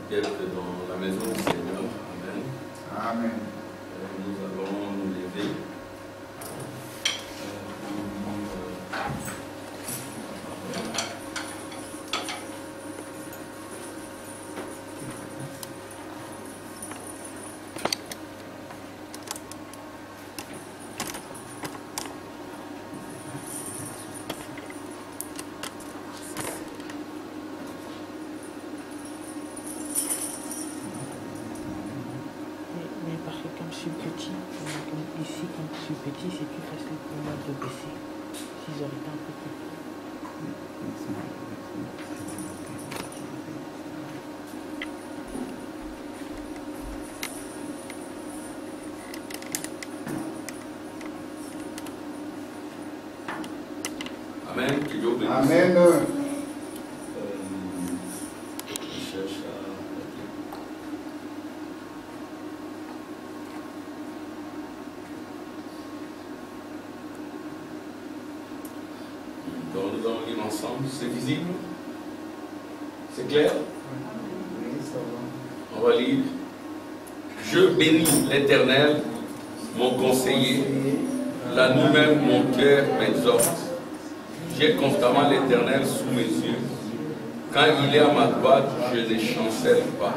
d'être dans la maison du Seigneur. Amen. Amen. Nous allons nous lever. Mais parce que comme je suis petit, comme ici, quand je suis petit, c'est plus facile pour moi de baisser. Si j'aurais été un peu plus petit. Amen. Que Dieu bénisse. Amen. Je cherche à... Donc nous allons lire ensemble. C'est visible? C'est clair? On va lire. Je bénis l'Éternel, mon conseiller. La nouvelle, mon cœur m'exhorte. J'ai constamment l'Éternel sous mes yeux. Quand il est à ma droite, je ne chancelle pas.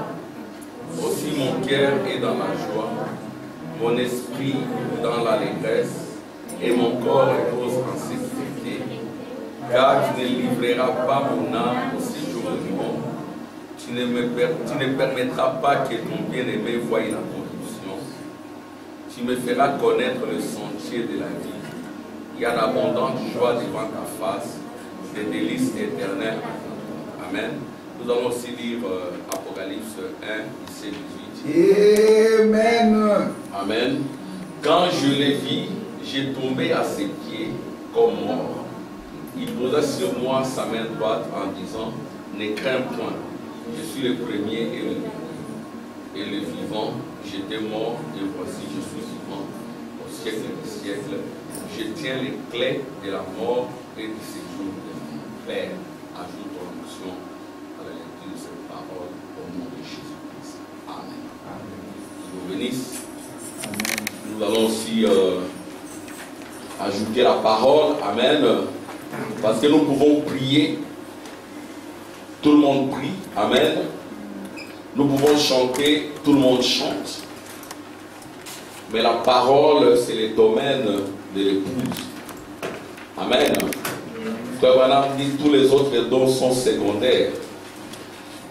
Aussi mon cœur est dans la joie, mon esprit dans l'allégresse, et mon corps repose en sécurité. Car tu ne livreras pas mon âme au séjour du monde. Tu ne permettras pas que ton bien-aimé voie la corruption. Tu me feras connaître le sentier de la vie. Il y a d'abondantes joie devant ta face, des délices éternelles. Amen. Nous allons aussi lire Apocalypse 1, verset 18. Amen. Amen. Quand je l'ai vu, j'ai tombé à ses pieds comme mort. Il posa sur moi sa main droite en disant, ne crains point, je suis le premier et le dernier. Et le vivant, j'étais mort et voici je suis vivant au siècle des siècles. Je tiens les clés de la mort et du séjour de la vie. Père, ajoute ton onction à la lecture de cette parole au nom de Jésus-Christ. Amen. Amen. Nous bénisse. Amen. Nous allons aussi ajouter la parole. Amen. Parce que nous pouvons prier. Tout le monde prie. Amen. Nous pouvons chanter. Tout le monde chante. Mais la parole, c'est le domaine de l'épouse. Amen. Frère Branham dit tous les autres dons sont secondaires.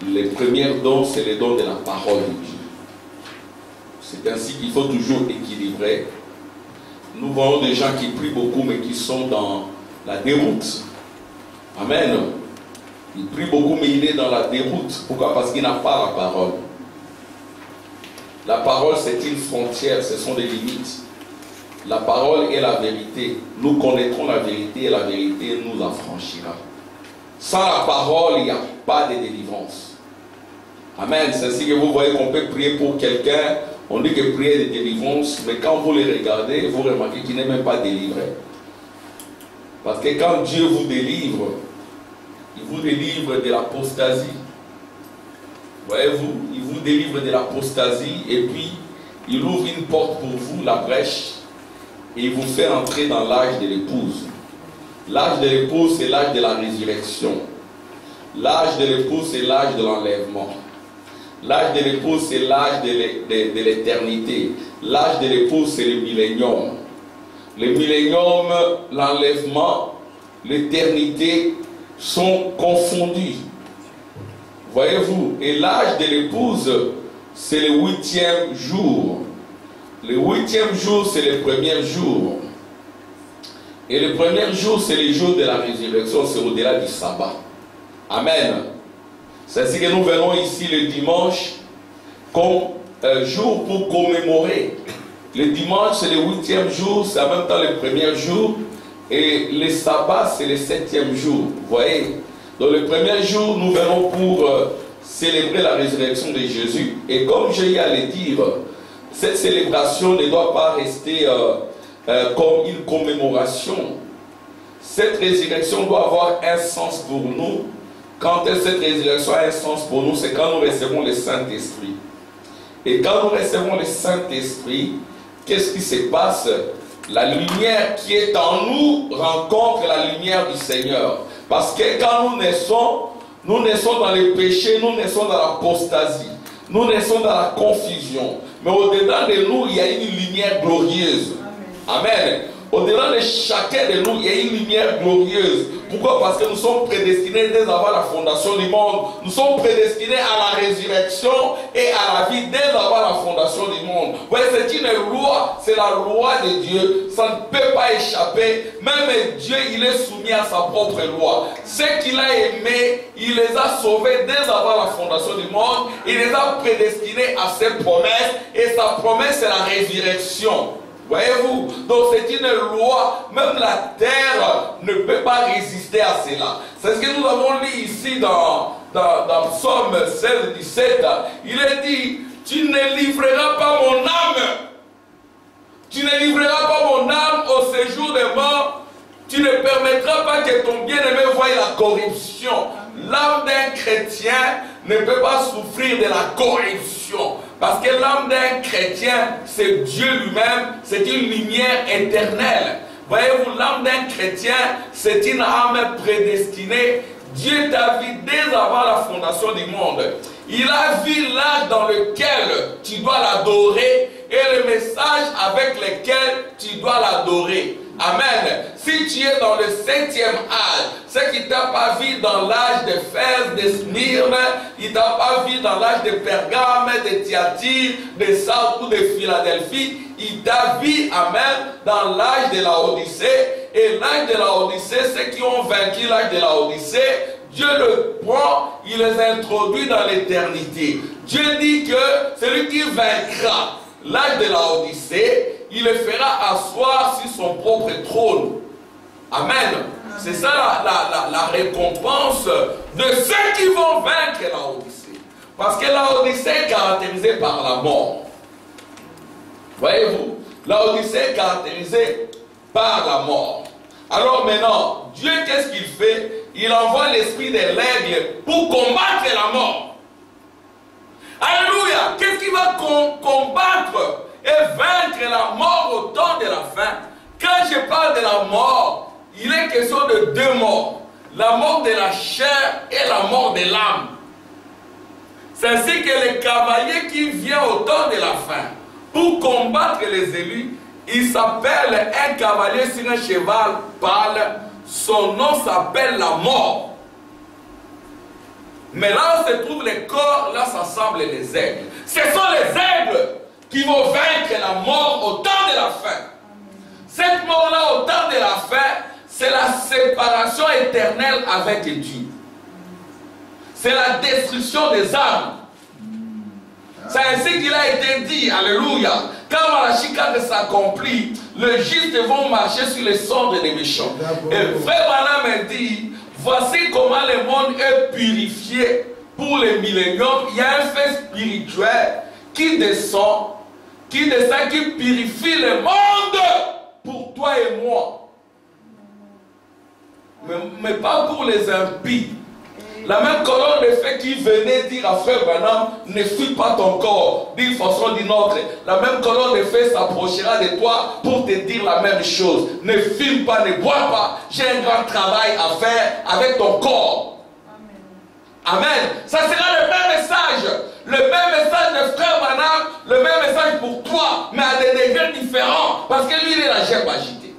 Les premiers dons, c'est les dons de la parole de Dieu. C'est ainsi qu'il faut toujours équilibrer. Nous voyons des gens qui prient beaucoup, mais qui sont dans la déroute. Amen. Il prie beaucoup, mais il est dans la déroute. Pourquoi? Parce qu'il n'a pas la parole. La parole, c'est une frontière, ce sont des limites. La parole est la vérité. Nous connaîtrons la vérité et la vérité nous affranchira. Sans la parole, il n'y a pas de délivrance. Amen. C'est ainsi que vous voyez qu'on peut prier pour quelqu'un. On dit que prier de délivrance, mais quand vous les regardez, vous remarquez qu'il n'est même pas délivré. Parce que quand Dieu vous délivre, il vous délivre de l'apostasie. Voyez-vous, il vous délivre de l'apostasie et puis il ouvre une porte pour vous, la brèche, et il vous fait entrer dans l'âge de l'épouse. L'âge de l'épouse, c'est l'âge de la résurrection. L'âge de l'épouse, c'est l'âge de l'enlèvement. L'âge de l'épouse, c'est l'âge de l'éternité. L'âge de l'épouse, c'est le millénium. Le millénium, l'enlèvement, l'éternité sont confondus. Voyez-vous, et l'âge de l'épouse, c'est le 8e jour. Le 8e jour, c'est le premier jour. Et le premier jour, c'est le jour de la résurrection, c'est au-delà du sabbat. Amen. C'est ainsi que nous venons ici le dimanche comme jour pour commémorer. Le dimanche, c'est le 8e jour, c'est en même temps le premier jour. Et le sabbat, c'est le 7e jour. Vous voyez? Donc le premier jour, nous venons pour célébrer la résurrection de Jésus. Et comme j'ai eu à le dire, cette célébration ne doit pas rester comme une commémoration. Cette résurrection doit avoir un sens pour nous Quand cette résurrection a un sens pour nous, c'est quand nous recevons le Saint-Esprit. Et quand nous recevons le Saint-Esprit, qu'est-ce qui se passe? La lumière qui est en nous rencontre la lumière du Seigneur. Parce que quand nous naissons dans le péché, nous naissons dans l'apostasie, nous naissons dans la confusion. Mais au-dedans de nous, il y a une lumière glorieuse. Amen. Au-delà de chacun de nous, il y a une lumière glorieuse. Pourquoi? Parce que nous sommes prédestinés dès avant la fondation du monde. Nous sommes prédestinés à la résurrection et à la vie dès avant la fondation du monde. Oui, c'est une loi, c'est la loi de Dieu. Ça ne peut pas échapper. Même Dieu, il est soumis à sa propre loi. Ceux qu'il a aimés, il les a sauvés dès avant la fondation du monde. Il les a prédestinés à ses promesses. Et sa promesse, c'est la résurrection. Voyez-vous? Donc c'est une loi, même la terre ne peut pas résister à cela. C'est ce que nous avons lu ici dans Psaume 16, 17. Il est dit, tu ne livreras pas mon âme. Tu ne livreras pas mon âme au séjour des morts. Tu ne permettras pas que ton bien-aimé voie la corruption. L'âme d'un chrétien ne peut pas souffrir de la corruption. Parce que l'âme d'un chrétien, c'est Dieu lui-même, c'est une lumière éternelle. Voyez-vous, l'âme d'un chrétien, c'est une âme prédestinée. Dieu t'a vu dès avant la fondation du monde. Il a vu l'âge dans lequel tu dois l'adorer et le message avec lequel tu dois l'adorer. Amen. Si tu es dans le 7e âge, c'est qu'il ne t'a pas vu dans l'âge de Fès, de Smyrne, il ne t'a pas vu dans l'âge de Pergame, de Thyatire, de Sardes ou de Philadelphie. Il t'a vu, amen, dans l'âge de la Odyssée. Et l'âge de la Odyssée, ceux qui ont vaincu l'âge de la Odyssée, Dieu le prend, il les introduit dans l'éternité. Dieu dit que celui qui vaincra l'âge de la Odyssée, il le fera asseoir sur son propre trône. Amen. C'est ça la récompense de ceux qui vont vaincre la Odyssée. Parce que la Odyssée est caractérisée par la mort. Voyez-vous, la Odyssée est caractérisée par la mort. Alors maintenant, Dieu, qu'est-ce qu'il fait? Il envoie l'esprit de l'aigle pour combattre la mort. Alléluia! Qu'est-ce qui va combattre et vaincre la mort au temps de la fin? Quand je parle de la mort, il est question de deux morts. La mort de la chair et la mort de l'âme. C'est ainsi que le cavalier qui vient au temps de la fin pour combattre les élus, il s'appelle un cavalier sur un cheval pâle. Son nom s'appelle la mort. Mais là où se trouvent les corps, là s'assemblent les aigles. Ce sont les aigles qui vont vaincre la mort au temps de la fin. Cette mort-là au temps de la fin, c'est la séparation éternelle avec Dieu. C'est la destruction des âmes. C'est ainsi qu'il a été dit, alléluia. Quand Malachie 4 s'accomplit, les justes vont marcher sur les cendres des méchants. Et Frère Branham dit, voici comment le monde est purifié pour le millénium. Il y a un fait spirituel qui descend, qui purifie le monde pour toi et moi. Mais pas pour les impies. La même colonne de feu qui venait dire à Frère Branham, ne fuis pas ton corps, d'une façon ou d'une autre. La même colonne de feu s'approchera de toi pour te dire la même chose. Ne fume pas, ne bois pas. J'ai un grand travail à faire avec ton corps. Amen. Amen. Ça sera le même message. Le même message de Frère Branham, le même message pour toi, mais à des degrés différents. Parce que lui, il est la gerbe agitée.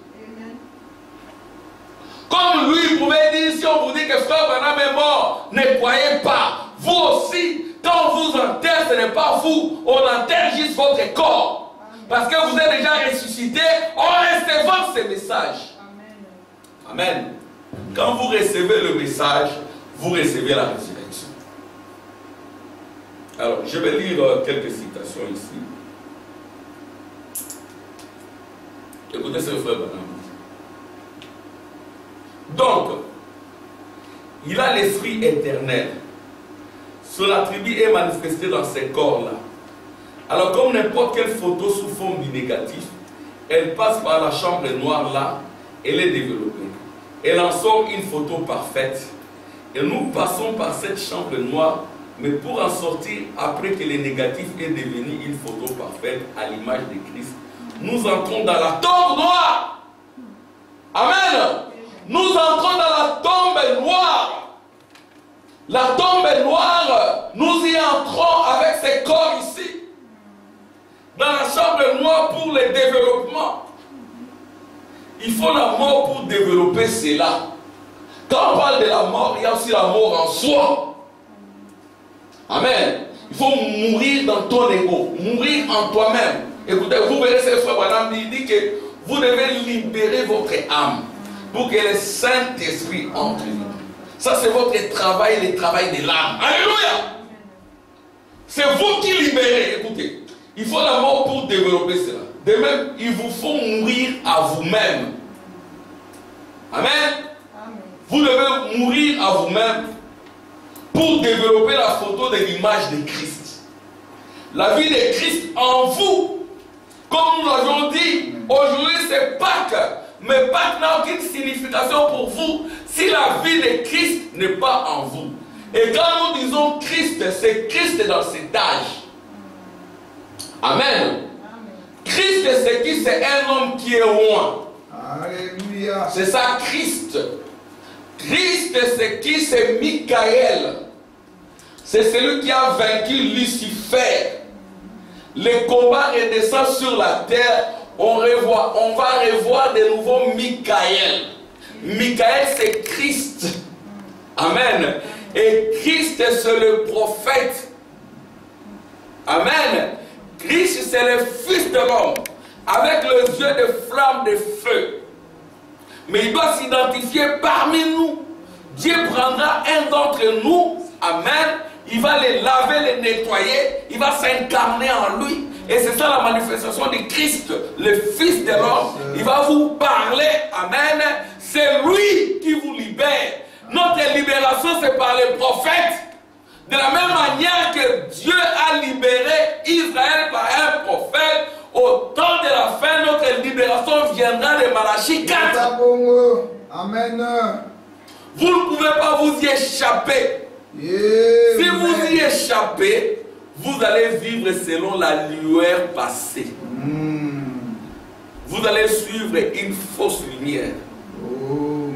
Comme lui, il pouvait dire, si on vous dit que Frère Branham est mort, ne croyez pas. Vous aussi, quand on vous enterre, ce n'est pas vous. On enterre juste votre corps. Parce que vous êtes déjà ressuscité en recevant ce message. Amen. Quand vous recevez le message, vous recevez la résurrection. Alors, je vais lire quelques citations ici. Écoutez ce Frère Branham. Donc, il a l'esprit éternel. Son attribut est manifesté dans ces corps-là. Alors, comme n'importe quelle photo sous forme du négatif, elle passe par la chambre noire là, elle est développée. Elle en sort une photo parfaite. Et nous passons par cette chambre noire, mais pour en sortir, après que le négatif est devenu une photo parfaite à l'image de Christ, nous entrons dans la tombe noire. Amen. Nous entrons dans la tombe noire. La tombe noire, nous y entrons avec ces corps ici. Dans la chambre noire pour le développement. Il faut la mort pour développer cela. Quand on parle de la mort, il y a aussi la mort en soi. Amen. Il faut mourir dans ton ego, mourir en toi-même. Écoutez, vous verrez ces frères, madame, il dit que vous devez libérer votre âme pour que le Saint-Esprit entre libre. Ça, c'est votre travail, le travail de l'âme. Alléluia! C'est vous qui libérez. Écoutez, il faut la mort pour développer cela. De même, il vous faut mourir à vous-même. Amen. Amen. Vous devez mourir à vous-même pour développer la photo de l'image de Christ. La vie de Christ en vous. Comme nous l'avons dit, aujourd'hui c'est Pâques. Mais Pâques n'a aucune signification pour vous si la vie de Christ n'est pas en vous. Et quand nous disons Christ, c'est Christ dans cet âge. Amen. Christ, c'est qui? C'est un homme qui est loin. Alléluia. C'est ça, Christ. Christ, c'est qui? C'est Michael. C'est celui qui a vaincu Lucifer. Le combat redescend sur la terre. On va revoir de nouveau Michael. Michael, c'est Christ. Amen. Et Christ, c'est le prophète. Amen. Christ, c'est le Fils de l'homme, avec les yeux de flamme de feu. Mais il doit s'identifier parmi nous. Dieu prendra un d'entre nous. Amen. Il va les laver, les nettoyer. Il va s'incarner en lui. Et c'est ça la manifestation de Christ, le Fils de l'homme. Il va vous parler. Amen. C'est lui qui vous libère. Notre libération, c'est par les prophètes. De la même manière que Dieu a libéré Israël par un prophète, au temps de la fin, notre libération viendra de Malachie 4. Amen. Vous ne pouvez pas vous y échapper. Yeah, si vous y échappez, vous allez vivre selon la lueur passée. Vous allez suivre une fausse lumière. Oh,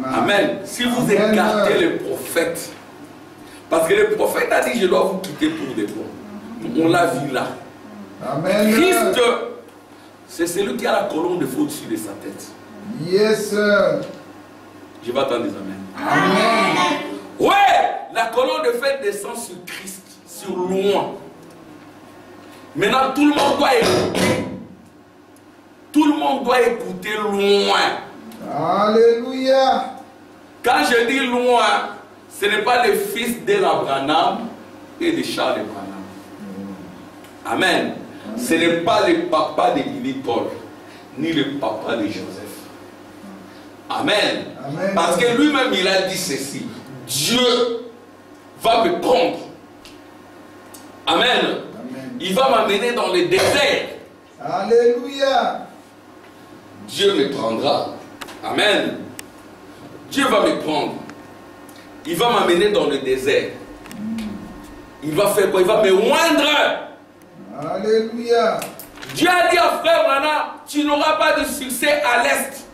Amen. Si vous écartez le prophète, parce que le prophète a dit, je dois vous quitter pour de bon. On l'a vu là. Amen. Christ, c'est celui qui a la colonne de feu au-dessus de sa tête. Yes, sir. Je vais attendre des amen. Amen. Ouais, la colonne de feu descend sur Christ, sur loin. Maintenant, tout le monde doit écouter. Tout le monde doit écouter loin. Alléluia. Quand je dis loin, ce n'est pas le fils d'Abraham et de Charles Branham. Amen. Ce n'est pas le papa de Billy Paul, ni le papa de Joseph. Amen. Amen. Parce que lui-même, il a dit ceci. Dieu va me prendre. Amen. Amen. Il va m'amener dans le désert. Alléluia. Dieu me prendra. Amen. Dieu va me prendre. Il va m'amener dans le désert. Il va faire quoi? Il va me oindre. Alléluia. Dieu a dit à frère Branham, tu n'auras pas de succès à l'est.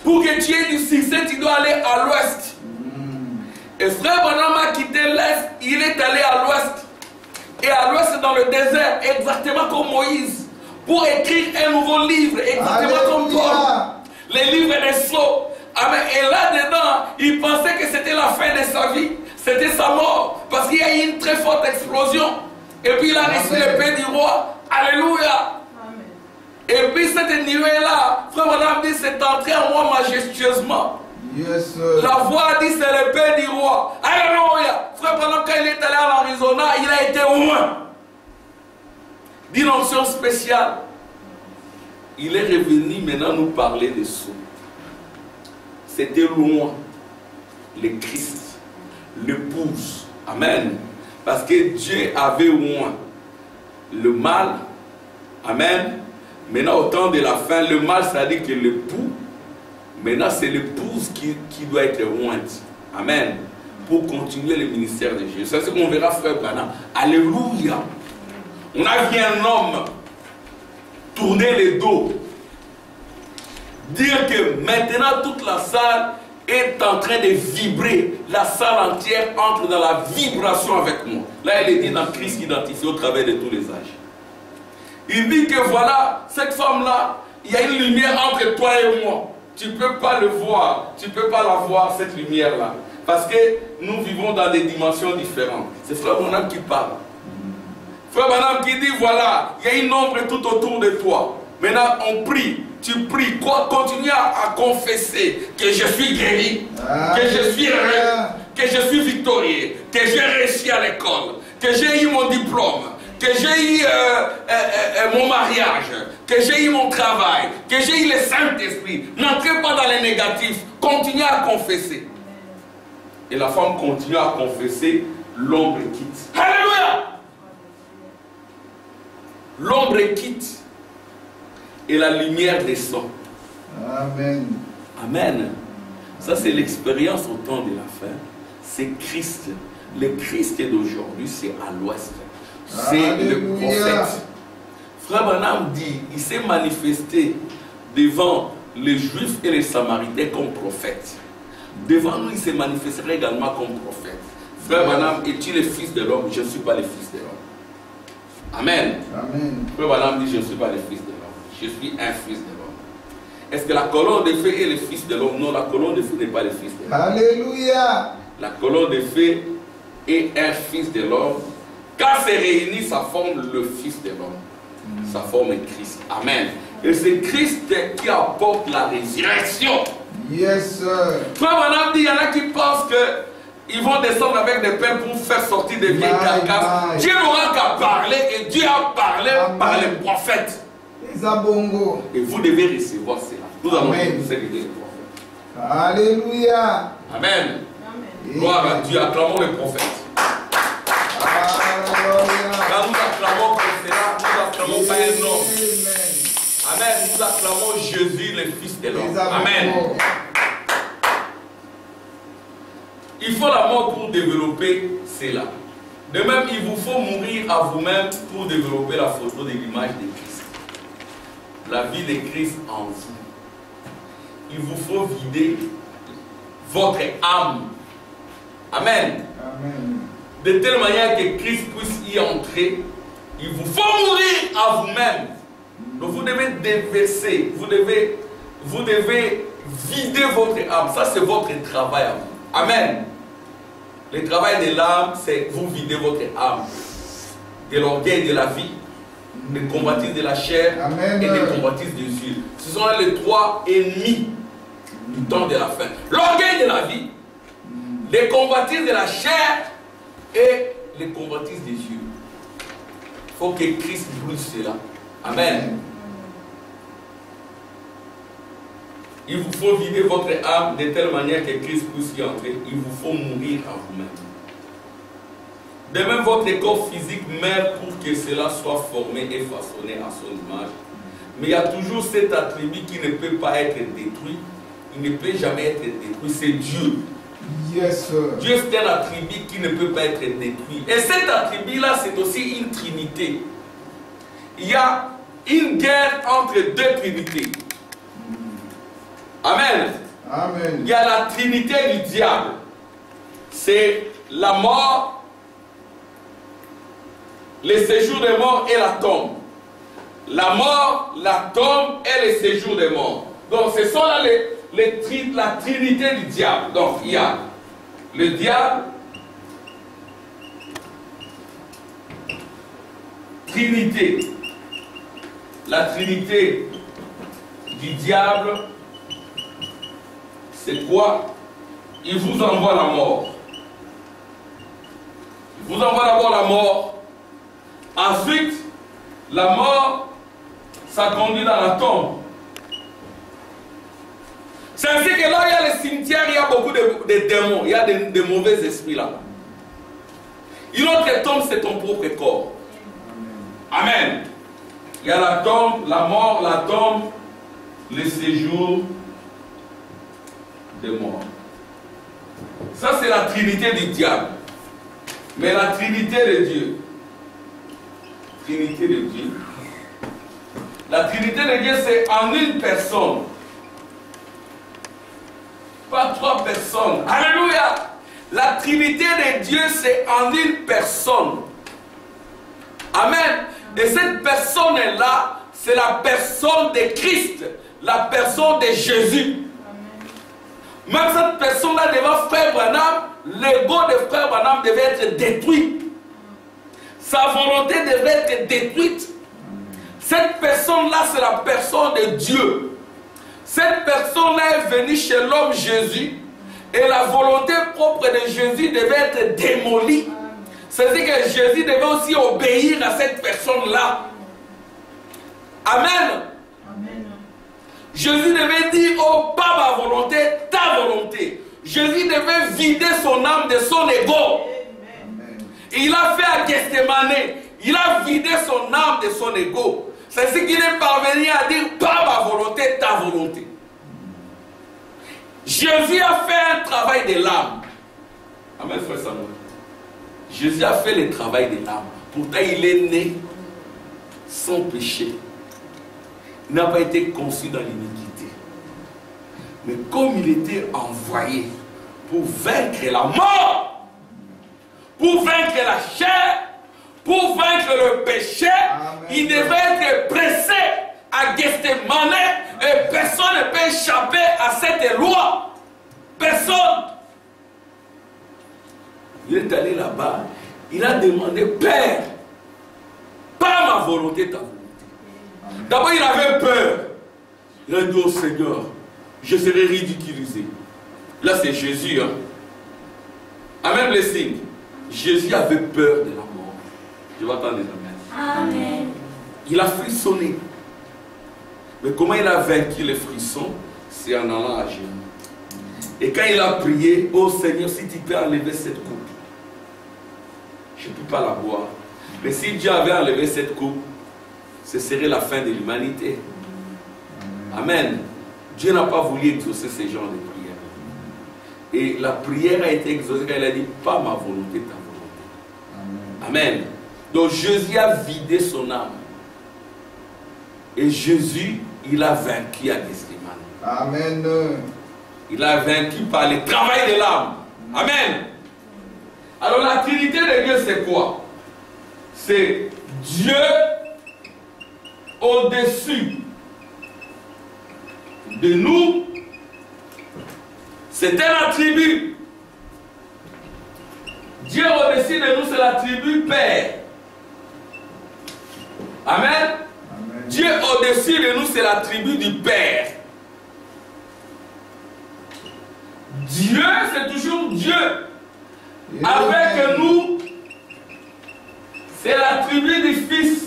Pour que tu aies du succès, tu dois aller à l'ouest. Et frère Branham a quitté l'est, il est allé à l'ouest. Et à l'ouest, dans le désert, exactement comme Moïse, pour écrire un nouveau livre, exactement comme Paul. Les livres des sceaux. Amen. Et là-dedans, il pensait que c'était la fin de sa vie. C'était sa mort. Parce qu'il y a eu une très forte explosion. Et puis il a reçu l'épée du roi. Alléluia. Amen. Et puis cette nuée-là, frère Madame dit, c'est entré en moi majestueusement. Yes, la voix dit, c'est l'épée du roi. Alléluia. Frère Madame, quand il est allé à l'Arizona, il a été loin d'une onction spéciale. Il est revenu maintenant nous parler des sceaux. C'était loin. Le Christ, l'épouse. Amen. Parce que Dieu avait loin le mal. Amen. Maintenant, au temps de la fin, le mal, c'est-à-dire que l'époux Maintenant, c'est l'épouse qui doit être ointe. Amen. Pour continuer le ministère de Jésus. C'est ce qu'on verra, frère Branham. Alléluia. On a vu un homme tourner le dos. Dire que maintenant toute la salle est en train de vibrer. La salle entière entre dans la vibration avec moi. Là, elle est dit dans Christ identifié au travers de tous les âges. Il dit que voilà, cette femme-là, il y a une lumière entre toi et moi. Tu ne peux pas le voir, tu ne peux pas la voir, cette lumière-là. Parce que nous vivons dans des dimensions différentes. C'est Frère Branham qui parle. Frère Branham qui dit, voilà, il y a une ombre tout autour de toi. Maintenant, on prie, tu pries, continue à confesser que je suis guéri, que je suis heureux, que je suis victorieux, que j'ai réussi à l'école, que j'ai eu mon diplôme, que j'ai eu mon mariage, que j'ai eu mon travail, que j'ai eu le Saint-Esprit. N'entrez pas dans les négatifs, continuez à confesser. Et la femme continue à confesser, l'ombre quitte. Alléluia! L'ombre quitte et la lumière descend. Amen. Amen. Ça, c'est l'expérience au temps de la fin. C'est Christ. Le Christ d'aujourd'hui, c'est à l'ouest. C'est le prophète. Frère Branham dit, il s'est manifesté devant les Juifs et les Samaritains comme prophète. Devant nous, il se manifesterait également comme prophète. Frère Branham, es-tu le fils de l'homme? Je ne suis pas le fils de l'homme. Amen. Amen. Frère Branham dit, je ne suis pas le fils de l'homme. Je suis un fils de l'homme. Est-ce que la colonne de feu est le fils de l'homme? Non, la colonne de feu n'est pas le fils de l'homme. Alléluia. La colonne de feu est un fils de l'homme. Quand c'est réuni, ça forme le fils de l'homme. Ça forme Christ. Amen. Et c'est Christ qui apporte la résurrection. Yes, sir. Frère Branham dit, il y en a qui pensent qu'ils vont descendre avec des pelles pour faire sortir des vieilles carcasses. Dieu n'aura qu'à parler et Dieu a parlé par les prophètes. Et vous devez recevoir cela. Nous allons vous servir les prophètes. Alléluia. Amen. Gloire à Dieu. Acclamons les prophètes. Quand nous acclamons pour cela, nous acclamons pas un homme. Amen. Nous acclamons Jésus, le Fils de l'homme. Amen. Il faut la mort pour développer cela. De même, il vous faut mourir à vous-même pour développer la photo de l'image de Christ. La vie de Christ en vous. Il vous faut vider votre âme. Amen. Amen. De telle manière que Christ puisse y entrer, il vous faut mourir à vous-même. Donc vous devez déverser, vous devez vider votre âme. Ça, c'est votre travail à vous. Amen. Le travail de l'âme, c'est vous vider votre âme de l'orgueil de la vie, des convoitises de la chair. Amen. Et des convoitises des yeux. Ce sont les trois ennemis du temps de la fin. L'orgueil de la vie, les convoitises de la chair et les convoitises des yeux. Il faut que Christ brûle cela. Amen. Il vous faut vider votre âme de telle manière que Christ puisse y entrer. Il vous faut mourir à vous-même. De même, votre corps physique meurt pour que cela soit formé et façonné à son image. Mais il y a toujours cet attribut qui ne peut pas être détruit. Il ne peut jamais être détruit. C'est Dieu. Yes, sir. Dieu, c'est un attribut qui ne peut pas être détruit. Et cet attribut-là, c'est aussi une trinité. Il y a une guerre entre deux trinités. Amen. Amen. Il y a la trinité du diable. C'est la mort, le séjour des morts et la tombe. La mort, la tombe et le séjour des morts. Donc ce sont là la trinité du diable. Donc il y a le diable, trinité. La trinité du diable, c'est quoi? Il vous envoie la mort. Il vous envoie d'abord la mort. Ensuite, la mort, ça conduit dans la tombe. C'est ainsi que là, il y a les cimetières, il y a beaucoup de démons, il y a de mauvais esprits là-bas. Une autre tombe, c'est ton propre corps. Amen. Il y a la tombe, la mort, la tombe, le séjour des morts. Ça, c'est la trinité du diable. Mais la trinité de Dieu. Trinité de Dieu. La trinité de Dieu, c'est en une personne. Pas trois personnes. Alléluia. La trinité de Dieu, c'est en une personne. Amen. Et cette personne-là, c'est la personne de Christ. La personne de Jésus. Même cette personne-là devant Frère Branham, l'ego de Frère Branham devait être détruit. Sa volonté devait être détruite. Cette personne-là, c'est la personne de Dieu. Cette personne-là est venue chez l'homme Jésus et la volonté propre de Jésus devait être démolie. C'est-à-dire que Jésus devait aussi obéir à cette personne-là. Amen. Amen. Jésus devait dire, oh, pas ma volonté, ta volonté. Jésus devait vider son âme de son ego. Et il a fait à Gethsemane, il a vidé son âme de son ego. C'est ce qu'il est parvenu à dire, pas ma volonté, ta volonté. Jésus a fait un travail de l'âme. Amen, frère Samuel. Jésus a fait le travail de l'âme. Pourtant, il est né sans péché. Il n'a pas été conçu dans l'iniquité. Mais comme il était envoyé pour vaincre la mort, pour vaincre la chair, pour vaincre le péché, amen, il devait être pressé à Gethsemane et personne ne peut échapper à cette loi. Personne. Il est allé là-bas, il a demandé, Père, pas ma volonté, ta volonté. D'abord, il avait peur. Il a dit au Seigneur, je serai ridiculisé. Là, c'est Jésus. Hein? Amen, blessing. Jésus avait peur de la mort. Je vais attendre les amens. Amen. Il a frissonné. Mais comment il a vaincu les frissons? C'est en allant à genoux. Et quand il a prié, oh Seigneur, si tu peux enlever cette coupe, je ne peux pas la boire. Mais si Dieu avait enlevé cette coupe, ce serait la fin de l'humanité. Amen. Dieu n'a pas voulu exaucer ces genres de prières. Et la prière a été exaucée quand il a dit, pas ma volonté, ta volonté. Amen. Donc Jésus a vidé son âme. Et Jésus, il a vaincu à Gethsemane. Amen. Il a vaincu par le travail de l'âme. Amen. Alors la Trinité de Dieu, c'est quoi? C'est Dieu au-dessus de nous. C'est un attribut. Dieu au-dessus de nous, c'est l'attribut Père. Amen. Amen. Dieu au-dessus de nous, c'est l'attribut du Père. Dieu, c'est toujours Dieu. Avec nous, c'est l'attribut du Fils.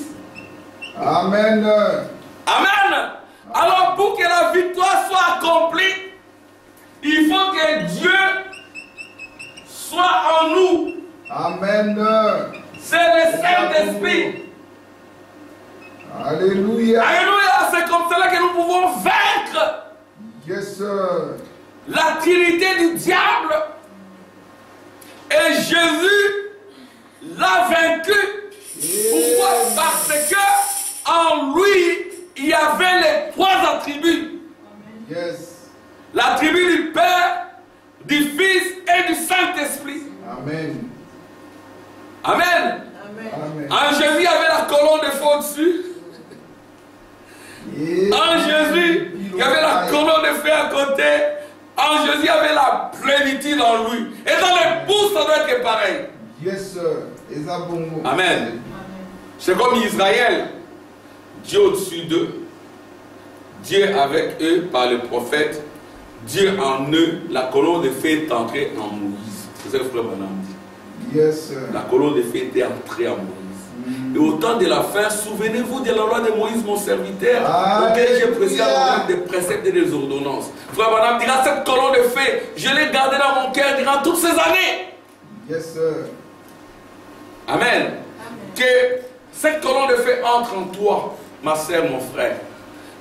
Amen. Amen. Alors pour que la victoire soit accomplie, il faut que Dieu soit en nous. Amen. C'est le Saint-Esprit. Alléluia. Alléluia. C'est comme cela que nous pouvons vaincre. Yes, sir. La trinité du diable. Et Jésus l'a vaincu. Pourquoi? Parce que en lui, il y avait les trois attributs. Yes. L'attribut du Père, du Fils et du Saint-Esprit. Amen. Amen. Amen. En Jésus, il y avait la colonne de feu au-dessus. En Jésus, il y avait la colonne de feu à côté. En Jésus, il y avait la plénitude en lui. Et dans l'époux, ça doit être pareil. Yes, sir. Amen. C'est comme Israël. Dieu au-dessus d'eux. Dieu avec eux par le prophète. Dieu en eux. La colonne de feu est entrée en Moïse. C'est ça que le frère Branham dit. Yes, sir. La colonne de feu était entrée en Moïse. Et au temps de la fin, souvenez-vous de la loi de Moïse, mon serviteur, auquel j'ai prêché des préceptes et des ordonnances. Frère Branham dira, cette colonne de feu, je l'ai gardée dans mon cœur durant toutes ces années. Yes, sir. Amen. Amen. Que cette colonne de feu entre en toi, ma soeur, mon frère.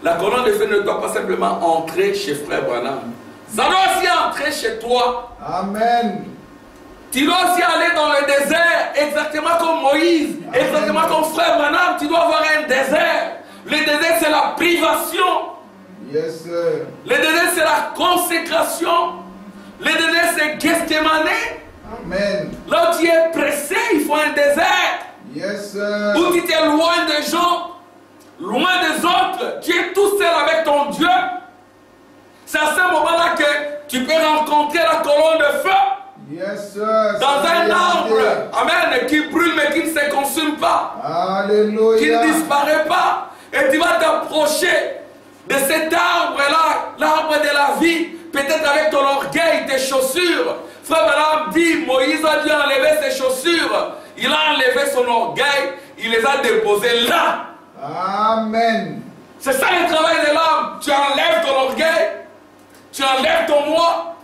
La colonne de feu ne doit pas simplement entrer chez frère Branham. Ça doit aussi entrer chez toi. Amen. Tu dois aussi aller dans le désert, exactement comme Moïse, exactement comme Frère Branham, tu dois avoir un désert. Le désert, c'est la privation. Yes, sir. Le désert, c'est la consécration. Le désert, c'est Gethsemane. Amen. Là où tu es pressé, il faut un désert. Yes, sir. Où tu es loin des gens, loin des autres, tu es tout seul avec ton Dieu. C'est à ce moment-là que tu peux rencontrer la colonne de feu. Yes, sir. Dans un arbre, amen, qui brûle mais qui ne se consume pas, Alléluia. qui ne disparaît pas. Et tu vas t'approcher de cet arbre-là, l'arbre de la vie, peut-être avec ton orgueil, tes chaussures. Frère Branham dit, Moïse a dû enlever ses chaussures. Il a enlevé son orgueil, il les a déposées là. Amen. C'est ça le travail de l'âme. Tu enlèves ton orgueil, tu enlèves ton moi,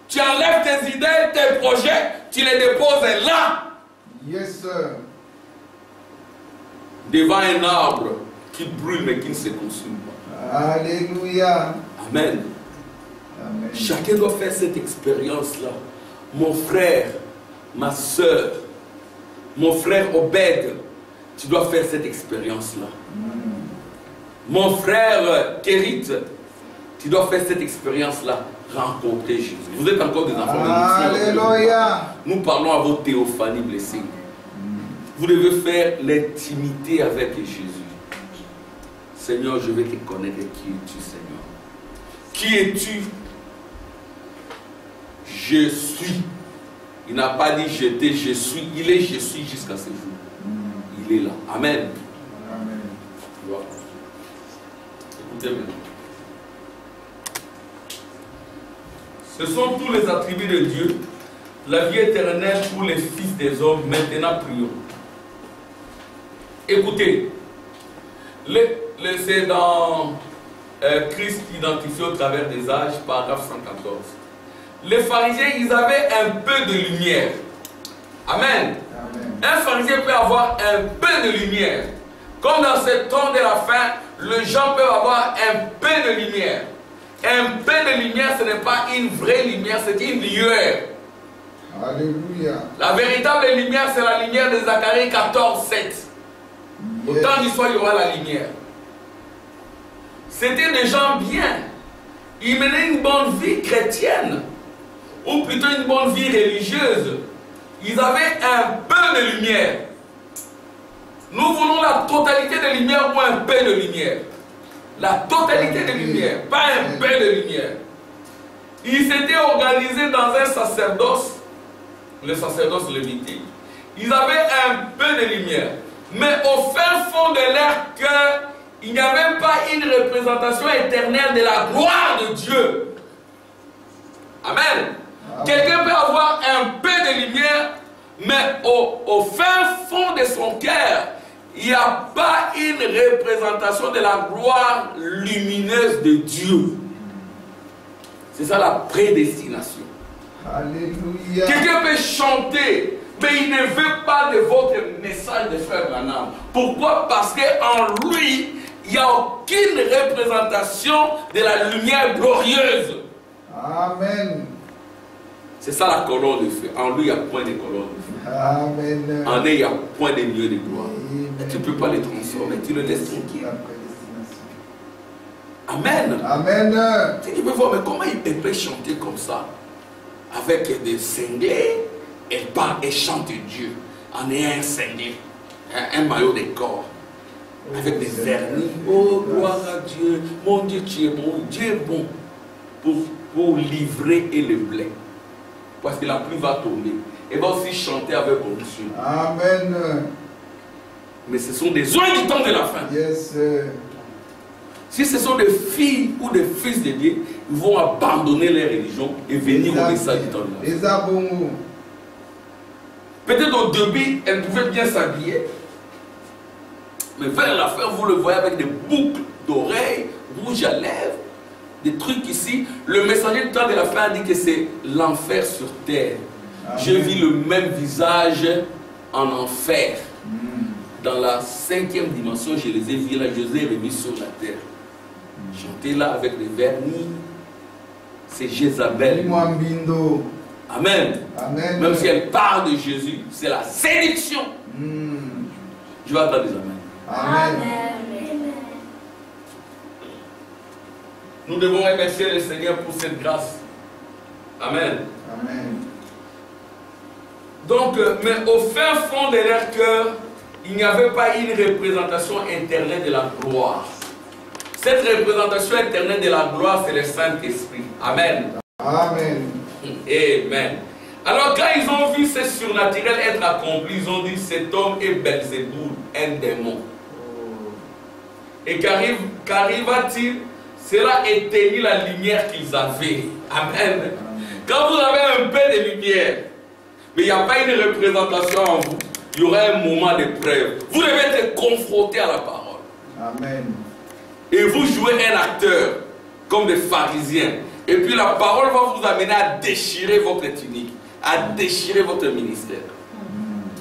tu enlèves tes idées, tes projets, tu les déposes là. Yes, sir. Devant un arbre qui brûle mais qui ne se consume pas. Alléluia. Amen. Amen. Chacun doit faire cette expérience-là. Mon frère, ma soeur, mon frère Obed, tu dois faire cette expérience-là. Mon frère Kérit, tu dois faire cette expérience-là. Rencontrer Jésus. Vous êtes encore des enfants de Dieu. Alléluia. Nous parlons à vos théophanies blessées. Vous devez faire l'intimité avec Jésus. Seigneur, je vais te connaître. Qui es-tu, Seigneur? Qui es-tu? Je suis. Il n'a pas dit j'étais, je suis. Il est je suis jusqu'à ce jour. Il est là. Amen. Amen. Voilà. Écoutez maintenant. Ce sont tous les attributs de Dieu, la vie éternelle pour les fils des hommes. Maintenant, prions. Écoutez, c'est dans Christ identifié au travers des âges, paragraphe 114. Les pharisiens, ils avaient un peu de lumière. Amen. Amen. Un pharisien peut avoir un peu de lumière. Comme dans ce temps de la fin, les gens peuvent avoir un peu de lumière. Un peu de lumière, ce n'est pas une vraie lumière, c'est une lueur. Alléluia. La véritable lumière, c'est la lumière de Zacharie 14, 7. Au temps du soir, il y aura la lumière. C'était des gens bien. Ils menaient une bonne vie chrétienne, ou plutôt une bonne vie religieuse. Ils avaient un peu de lumière. Nous voulons la totalité de lumière ou un peu de lumière. La totalité de lumière, pas un peu de lumière. Ils s'étaient organisés dans un sacerdoce, le sacerdoce lévitique. Ils avaient un peu de lumière. Mais au fin fond de leur cœur, il n'y avait pas une représentation éternelle de la gloire de Dieu. Amen. Quelqu'un peut avoir un peu de lumière, mais au fin fond de son cœur, il n'y a pas une représentation de la gloire lumineuse de Dieu. C'est ça la prédestination. Alléluia. Quelqu'un peut chanter, mais il ne veut pas de votre message de Frère Branham. Pourquoi? Parce qu'en lui, il n'y a aucune représentation de la lumière glorieuse. Amen. C'est ça la colonne de feu. En lui, il n'y a point de colonne de feu. Amen. En lui, il n'y a point de lieu de gloire. Amen. Tu ne peux pas les transformer, tu le laisses tranquille. La prédestination. Amen. Amen. Tu peux voir, mais comment il peut chanter comme ça? Avec des cinglés, elle parle et chante Dieu en ayant un cinglé, un maillot de corps, avec des vernis. Oh, gloire à Dieu, mon Dieu, tu es bon. Dieu est bon pour livrer et le blé. Parce que la pluie va tomber. Et va aussi chanter avec onction. Amen. Mais ce sont des oins du temps de la fin. Yes, sir. Si ce sont des filles ou des fils de Dieu, ils vont abandonner leur religion et venir au message du temps de la fin. Les abonnés. Peut-être au début, elles pouvaient bien s'habiller. Mais vers la fin, vous le voyez avec des boucles d'oreilles, rouges à lèvres, des trucs ici. Le messager du temps de la fin a dit que c'est l'enfer sur terre. J'ai vu le même visage en enfer. Dans la 5e dimension, je les ai vus là, je les ai remis sur la terre. Chanter là avec des vernis. c'est Jézabel. Mwambindo. Amen. Amen. Même si elle parle de Jésus, c'est la séduction. Je vais attendre des amens. Amen. Nous devons remercier le Seigneur pour cette grâce. Amen. Amen. Donc, mais au fin fond de leur cœur, il n'y avait pas une représentation éternelle de la gloire. Cette représentation éternelle de la gloire, c'est le Saint-Esprit. Amen. Amen. Amen. Alors quand ils ont vu ce surnaturel être accompli, ils ont dit cet homme est Belzéboul, un démon. Et qu'arriva-t-il? Cela éteignit la lumière qu'ils avaient. Amen. Quand vous avez un peu de lumière, mais il n'y a pas une représentation en vous, il y aura un moment de preuve. Vous devez être confronté à la parole. Amen. Et vous jouez un acteur, comme des pharisiens. Et puis la parole va vous amener à déchirer votre tunique, à déchirer votre ministère.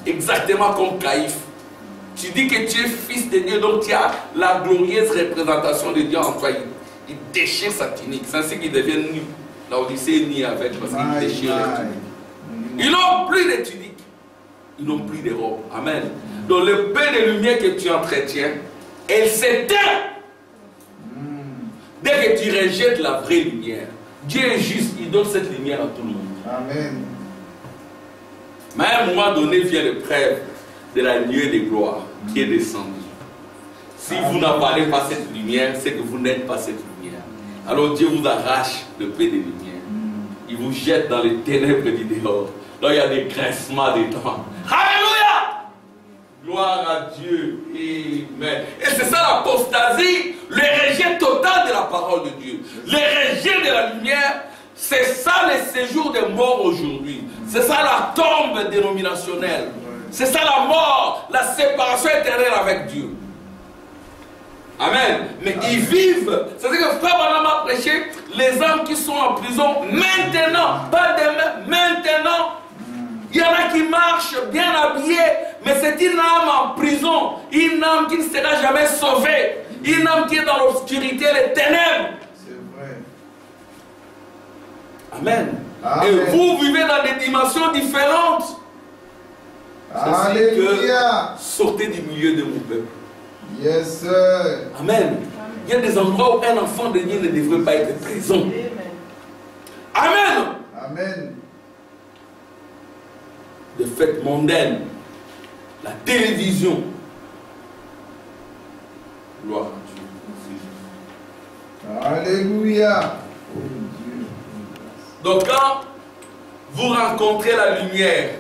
Exactement comme Caïphe. Tu dis que tu es fils de Dieu, donc tu as la glorieuse représentation de Dieu en toi. Il déchire sa tunique. C'est ainsi qu'il devient nu. La Odyssée est née avec, parce qu'il déchire les tuniques. Ils n'ont plus de tuniques. Ils n'ont plus de robes. Amen. Donc le peu de lumière que tu entretiens, elle s'éteint. Dès que tu rejettes la vraie lumière, Dieu est juste, il donne cette lumière à tout le monde. Amen. Mais à un moment donné vient l'épreuve de la nuée de gloire qui est descendue. Si vous n'avalez pas cette lumière, c'est que vous n'êtes pas cette lumière. Alors Dieu vous arrache le peu de lumière. Il vous jette dans les ténèbres du dehors. Là il y a des grincements dedans. Alléluia! Gloire à Dieu. Amen. Et c'est ça l'apostasie, le rejet total de la parole de Dieu. Le rejet de la lumière, c'est ça le séjour des morts aujourd'hui. C'est ça la tombe dénominationnelle. C'est ça la mort, la séparation éternelle avec Dieu. Amen. Mais ils vivent. C'est-à-dire que Frère Branham a prêché les âmes qui sont en prison maintenant, pas demain, maintenant. Il y en a qui marchent bien habillés, mais c'est une âme en prison, une âme qui ne sera jamais sauvée, une âme qui est dans l'obscurité, les ténèbres. C'est vrai. Amen. Amen. Et vous vivez dans des dimensions différentes. Alléluia. Sortez du milieu de mon peuple. Yes, sir. Amen. Il y a des endroits où un enfant de Dieu ne devrait pas être présent. Amen. Amen. De fêtes mondaines, la télévision. Gloire à Dieu. Alléluia. Donc quand vous rencontrez la lumière,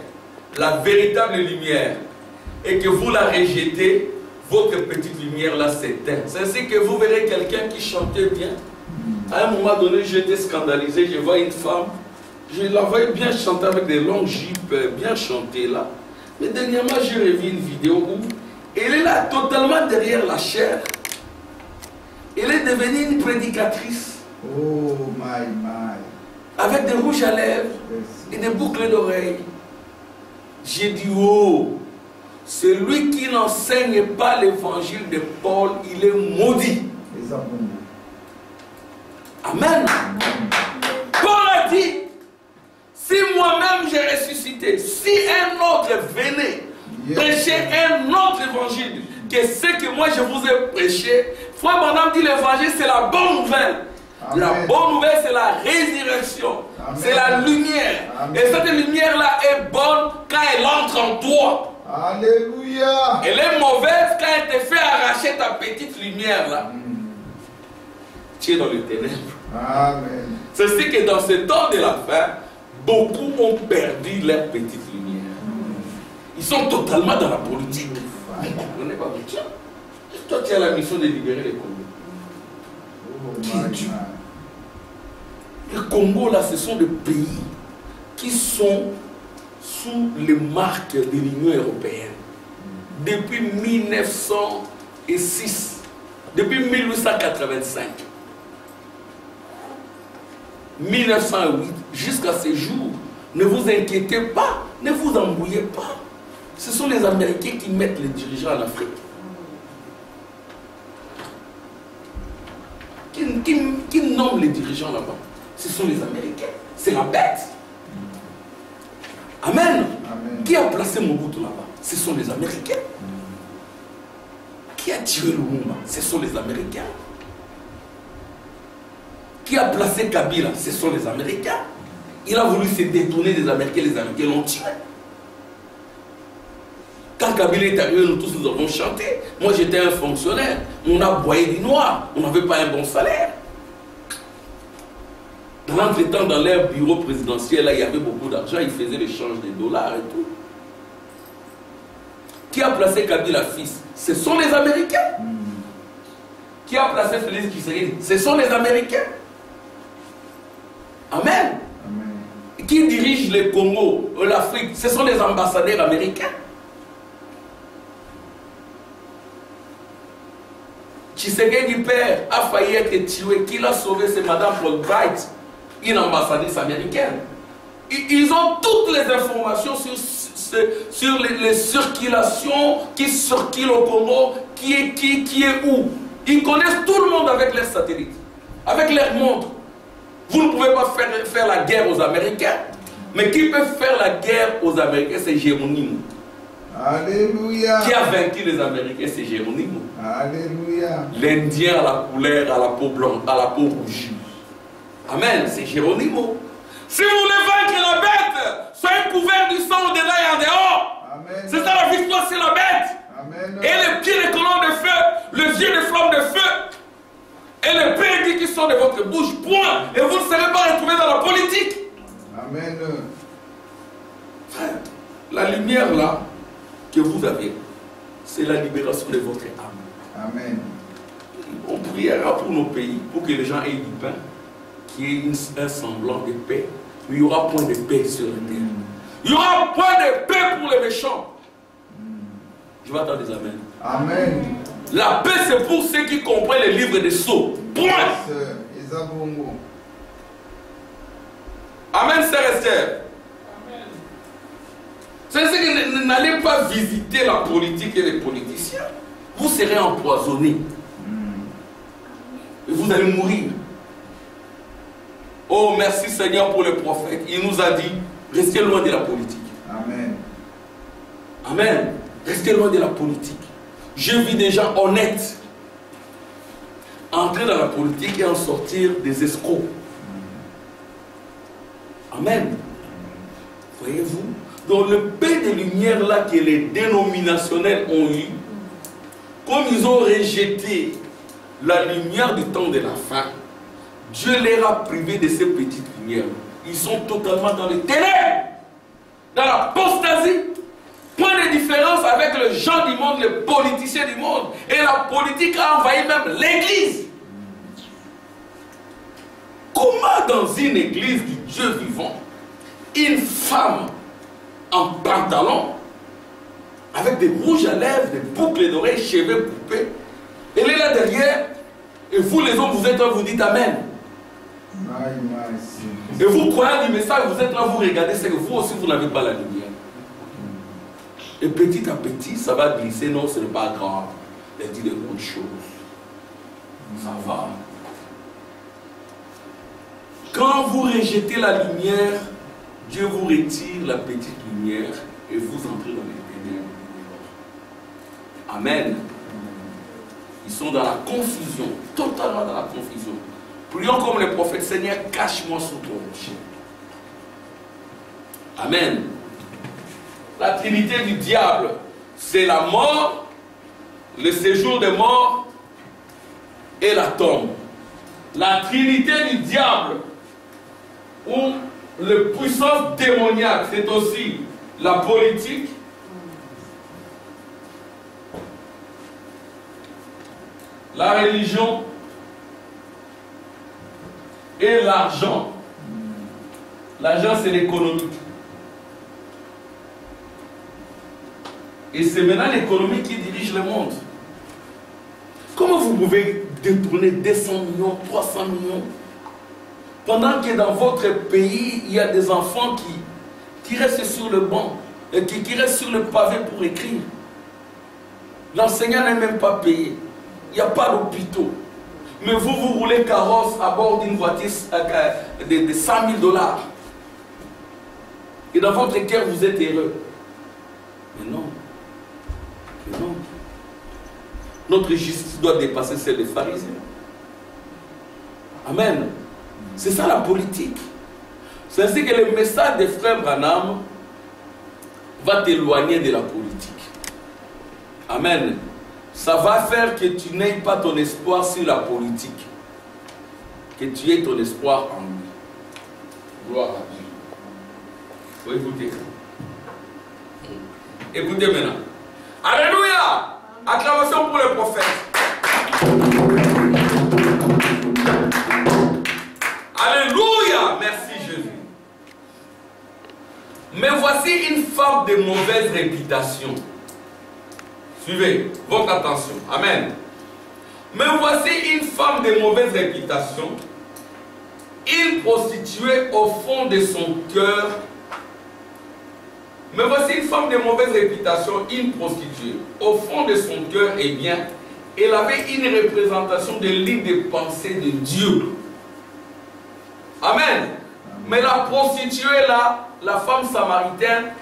la véritable lumière, et que vous la rejetez, votre petite lumière là s'éteint. C'est ainsi que vous verrez quelqu'un qui chantait bien. À un moment donné, j'étais scandalisé, je vois une femme, je la voyais bien chanter avec des longues jupes, bien chanter là. Mais dernièrement, j'ai revu une vidéo où elle est là totalement derrière la chair. Elle est devenue une prédicatrice. Oh, my. Avec des rouges à lèvres et des boucles d'oreilles. J'ai dit, oh, celui qui n'enseigne pas l'évangile de Paul, il est maudit. Amen. Paul a dit, si moi-même j'ai ressuscité, si un autre venait prêcher un autre évangile que ce que moi je vous ai prêché, Frère Branham dit l'évangile c'est la bonne nouvelle. Amen. La bonne nouvelle c'est la résurrection, c'est la lumière. Amen. Et cette lumière-là est bonne quand elle entre en toi. Alléluia. Elle est mauvaise quand elle te fait arracher ta petite lumière là. Tu es dans les ténèbres. Amen. C'est ce que dans ce temps de la fin, beaucoup ont perdu leur petite lumière. Ils sont totalement dans la politique. Vous ne comprenez pas. Toi, tu as la mission de libérer les Congos. Les Congos, là, ce sont des pays qui sont sous les marques de l'Union européenne. Depuis 1906, depuis 1885. 1908 jusqu'à ce jour, ne vous inquiétez pas, ne vous embrouillez pas. Ce sont les Américains qui mettent les dirigeants en Afrique. Qui nomment les dirigeants là-bas. ce sont les Américains. C'est la bête. Amen. Amen. Qui a placé Mobutu là-bas? Ce sont les Américains. Qui a tiré Lumumba? Ce sont les Américains. Qui a placé Kabila? Ce sont les Américains. Il a voulu se détourner des Américains, les Américains l'ont tiré. Quand Kabila est arrivé, nous tous nous avons chanté. Moi j'étais un fonctionnaire, on a boyé du noir, on n'avait pas un bon salaire. Dans l'entretemps, dans leur bureau présidentiel, là, il y avait beaucoup d'argent, ils faisaient l'échange des dollars et tout. Qui a placé Kabila fils? Ce sont les Américains. Qui a placé Félix Tshisekedi? Ce sont les Américains. Amen. Amen. Qui dirige le Congo, l'Afrique? Ce sont les ambassadeurs américains. Tshisekedi père a failli être tué. Qui l'a sauvé? C'est Madame Albright, une ambassadrice américaine. Ils ont toutes les informations sur les circulations qui circulent au Congo, qui est où. Ils connaissent tout le monde avec leurs satellites, avec leurs montres. Vous ne pouvez pas faire la guerre aux Américains, mais qui peut faire la guerre aux Américains? C'est Geronimo. Alléluia. Qui a vaincu les Américains? C'est Geronimo. Alléluia. L'Indien à la couleur, à la peau blanche, à la peau rouge. Amen, c'est Geronimo. Si vous voulez vaincre la bête, soyez couverts du sang au-dedans et en dehors. Amen. C'est ça la victoire, c'est la bête. Amen. Et les pieds des colonnes de feu, les yeux des flammes de feu, et les bénédicts qui sont de votre bouche, point. Et vous ne serez pas retrouvés dans la politique. Amen. Frère, la lumière là que vous avez, c'est la libération de votre âme. Amen. On priera pour nos pays, pour que les gens aient du pain, qu'il y ait un semblant de paix. Mais il n'y aura point de paix sur la terre. Il n'y aura point de paix pour les méchants. Je vais attendre des amens. Amen. La paix, c'est pour ceux qui comprennent les livres des sceaux. Point. Amen, sœur Esther. C'est ce que n'allez pas visiter la politique et les politiciens. Vous serez empoisonnés. Et vous allez mourir. Oh, merci Seigneur pour le prophète. Il nous a dit, restez loin de la politique. Amen. Amen. Restez loin de la politique. Je vis des gens honnêtes entrer dans la politique et en sortir des escrocs. Amen. Voyez-vous? Donc le paix de lumière là que les dénominationnels ont eu, comme ils ont rejeté la lumière du temps de la fin, Dieu les a privés de ces petites lumières. Ils sont totalement dans les ténèbres, dans l'apostasie. Point de différence avec les gens du monde, les politiciens du monde. Et la politique a envahi même l'église. Comment dans une église du Dieu vivant, une femme en pantalon, avec des rouges à lèvres, des boucles d'oreilles, cheveux coupés, elle est là derrière, et vous les hommes, vous êtes là, vous dites Amen. Et vous croyez du message, vous êtes là, vous regardez, c'est que vous aussi, vous n'avez pas la lumière. Et petit à petit, ça va glisser. Non, ce n'est pas grave. Elle dit de bonnes choses. Ça va. Quand vous rejetez la lumière, Dieu vous retire la petite lumière et vous entrez dans les ténèbres. Amen. Ils sont dans la confusion, totalement dans la confusion. Prions comme les prophètes. Seigneur, cache-moi sous ton rocher. Amen. La trinité du diable, c'est la mort, le séjour des morts et la tombe. La trinité du diable, ou la puissance démoniaque, c'est aussi la politique, la religion et l'argent. L'argent, c'est l'économie. Et c'est maintenant l'économie qui dirige le monde. Comment vous pouvez détourner 200 millions, 300 millions, pendant que dans votre pays, il y a des enfants qui restent sur le banc, qui restent sur le pavé pour écrire. L'enseignant n'est même pas payé. Il n'y a pas d'hôpitaux. Mais vous roulez carrosse à bord d'une voiture de 100 000 $. Et dans votre cœur, vous êtes heureux. Mais non. Mais non. Notre justice doit dépasser celle des pharisiens. Amen. C'est ça la politique. C'est ainsi que le message des frères Branham va t'éloigner de la politique. Amen. Ça va faire que tu n'aies pas ton espoir sur la politique. Que tu aies ton espoir en lui. Gloire à Dieu. Vous écoutez. Écoutez maintenant. Alléluia. Acclamation pour le prophète. Alléluia. Merci Jésus. Mais voici une femme de mauvaise réputation. Suivez, votre attention. Amen. Mais voici une femme de mauvaise réputation, une prostituée au fond de son cœur. Mais voici une femme de mauvaise réputation, une prostituée. Au fond de son cœur, eh bien, elle avait une représentation de ligne de pensée de Dieu. Amen. Mais la prostituée là, la femme samaritaine,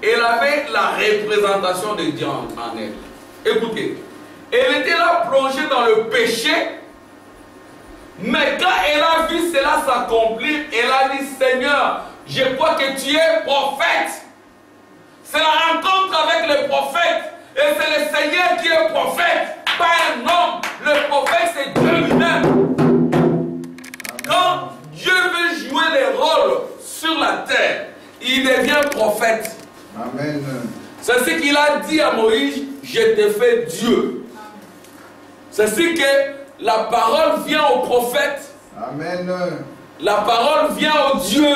elle avait la représentation de Dieu en elle. Écoutez, elle était là plongée dans le péché, mais quand elle a vu cela s'accomplir, elle a dit, Seigneur, je crois que tu es prophète. C'est la rencontre avec le prophète, et c'est le Seigneur qui est prophète, pas un homme. Le prophète, c'est Dieu lui-même. Quand Dieu veut jouer les rôles sur la terre, il devient prophète. Amen. C'est ce qu'il a dit à Moïse, je te fais Dieu. C'est ce que la parole vient au prophète. Amen. La parole vient au Dieu.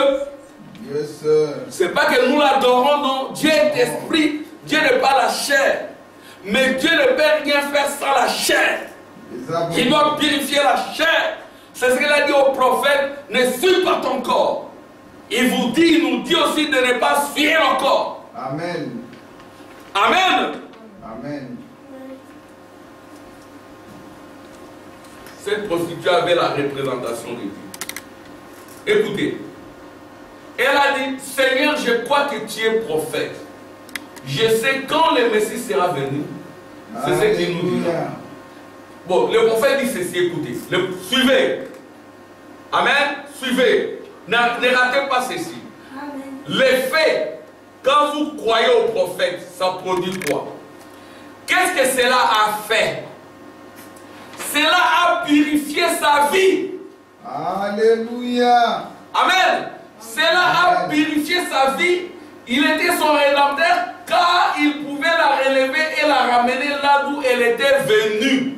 Yes. C'est pas que nous l'adorons, non. Dieu est esprit, Dieu n'est pas la chair. Mais Dieu ne peut rien faire sans la chair. Il doit purifier la chair. C'est ce qu'il a dit au prophète, ne suis pas ton corps. Il nous dit aussi de ne pas suivre encore. Amen. Amen. Amen. Cette prostituée avait la représentation de Dieu. Écoutez, elle a dit, Seigneur, je crois que tu es prophète. Je sais quand le Messie sera venu. C'est ce qu'il nous dit. Bon, le prophète dit ceci, écoutez. Suivez. Amen. Suivez. Ne ratez pas ceci. Amen. Les faits, quand vous croyez au prophète, ça produit quoi? Qu'est-ce que cela a fait? Cela a purifié sa vie. Alléluia. Amen. Cela a purifié sa vie. Il était son rédempteur car il pouvait la relever et la ramener là d'où elle était venue.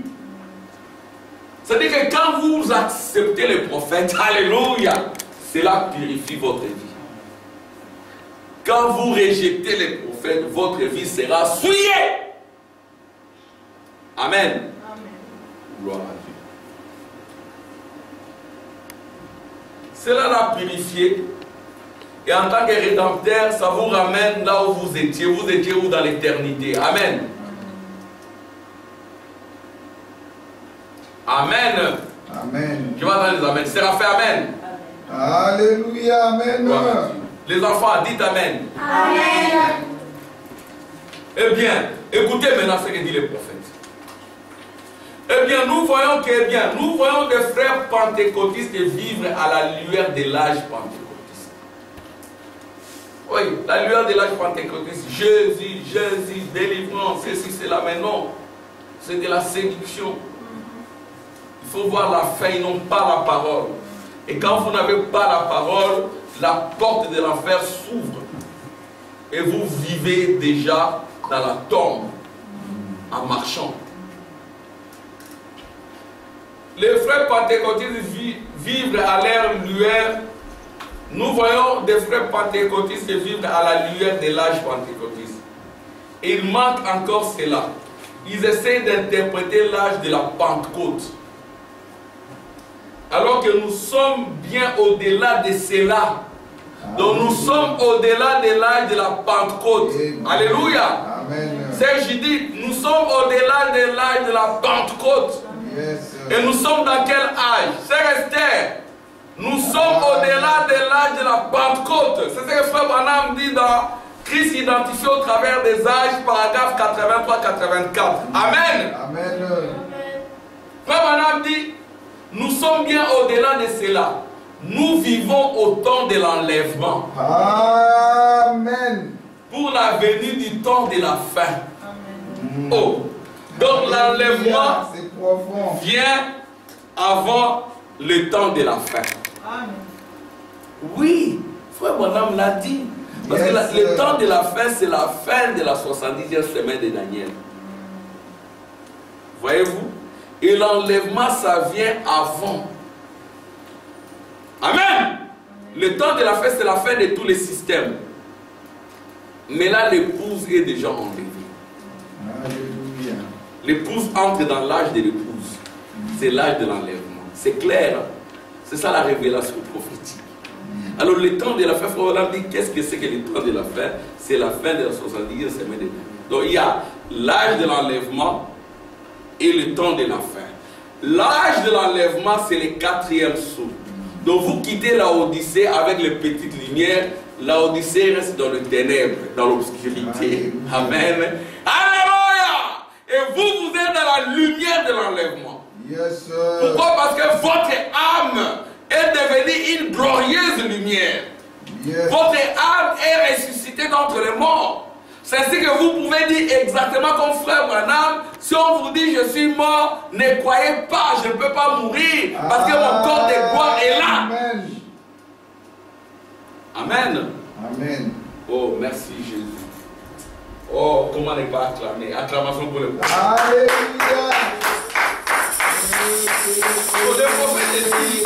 C'est-à-dire que quand vous acceptez le prophète, alléluia, cela purifie votre vie. Quand vous rejetez le prophète, votre vie sera souillée. Amen. Amen. Gloire à Dieu. Cela l'a purifié. Et en tant que rédempteur, ça vous ramène là où vous étiez. Vous étiez où dans l'éternité. Amen. Amen. Amen. Je vais entendre les amens. Séraphin, amen. Alléluia. Amen. Les enfants, dites amen. Amen. Eh bien, écoutez maintenant ce que dit le prophète. Eh bien, nous voyons des frères pentecôtistes vivre à la lueur de l'âge pentecôtiste. Oui, la lueur de l'âge pentecôtiste. Jésus, délivrance, ceci, cela, mais non. C'est de la séduction. Il faut voir la fin, ils n'ont pas la parole. Et quand vous n'avez pas la parole, la porte de l'enfer s'ouvre. Et vous vivez déjà dans la tombe, en marchant. Les frères pentecôtistes vivent à leur lueur. Nous voyons des frères pentecôtistes vivre à la lueur de l'âge pentecôtiste. Et il manque encore cela. Ils essaient d'interpréter l'âge de la Pentecôte. Alors que nous sommes bien au-delà de cela. Donc nous sommes au-delà de l'âge de la Pentecôte. Alléluia. Amen. C'est Judith, nous sommes au-delà de l'âge de la Pentecôte. Yes. Et nous sommes dans quel âge? C'est Esther. Nous sommes au-delà de l'âge de la Pentecôte. C'est ce que Frère Branham dit dans Christ identifié au travers des âges, paragraphe 83-84. Amen. Amen. Frère Branham dit, nous sommes bien au-delà de cela. Nous vivons au temps de l'enlèvement. Amen. Pour la venue du temps de la fin. Amen. Oh. Donc l'enlèvement vient avant le temps de la fin. Amen. Oui, Frère Branham l'a dit. Parce que le temps de la fin, c'est la fin de la 70e semaine de Daniel. Voyez-vous? Et l'enlèvement, ça vient avant. Amen. Le temps de la fin, c'est la fin de tous les systèmes. Mais là, l'épouse est déjà enlevée. Alléluia. L'épouse entre dans l'âge de l'épouse. C'est l'âge de l'enlèvement. C'est clair. C'est ça la révélation prophétique. Alors le temps de la fin, Frère Branham dit, qu'est-ce que c'est que le temps de la fin? C'est la fin de la 70e semaine de Daniel. Donc il y a l'âge de l'enlèvement et le temps de la fin. L'âge de l'enlèvement, c'est le 4e sceau. Donc vous quittez la Odyssée avec les petites lumières. La Odyssée reste dans le ténèbre, dans l'obscurité. Amen. Alléluia. Et vous, vous êtes dans la lumière de l'enlèvement. Yes, pourquoi? Parce que votre âme est devenue une glorieuse lumière. Yes. Votre âme est ressuscitée d'entre les morts. C'est ainsi que vous pouvez dire exactement comme Frère Branham, si on vous dit je suis mort, ne croyez pas, je ne peux pas mourir, parce que mon corps de gloire est là. Amen. Amen. Amen. Oh, merci Jésus. Oh, comment ne pas acclamer? Acclamation pour le prophète. Alléluia. Le prophète dit,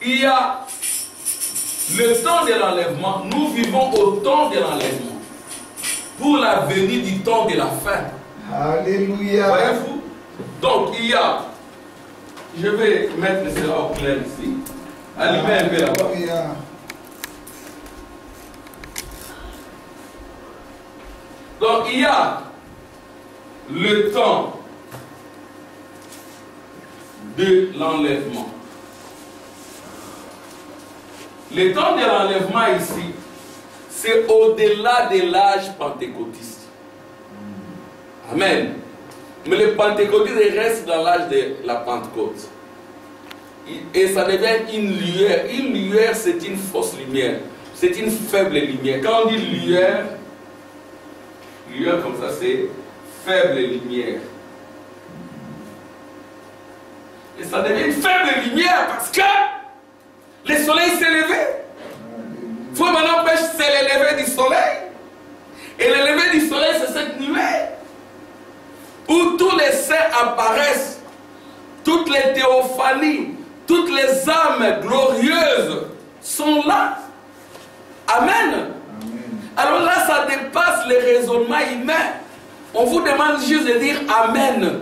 il y a le temps de l'enlèvement, nous vivons au temps de l'enlèvement. Pour la venue du temps de la fin. Alléluia. Voyez-vous? Donc il y a, je vais mettre cela au clair ici. Allumez un peu là-bas. Donc il y a le temps de l'enlèvement. Le temps de l'enlèvement ici, c'est au-delà de l'âge pentecôtiste. Amen. Mais le pentecôtiste reste dans l'âge de la Pentecôte. Et ça devient une lueur. Une lueur, c'est une fausse lumière. C'est une faible lumière. Quand on dit lueur, lueur comme ça, c'est faible lumière. Et ça devient une faible lumière parce que le soleil s'est levé. Frère Branham prêche, c'est le lever du soleil. Et le lever du soleil, c'est cette nuée où tous les saints apparaissent, toutes les théophanies, toutes les âmes glorieuses sont là. Amen. Amen. Alors là, ça dépasse le raisonnement humain. On vous demande juste de dire Amen.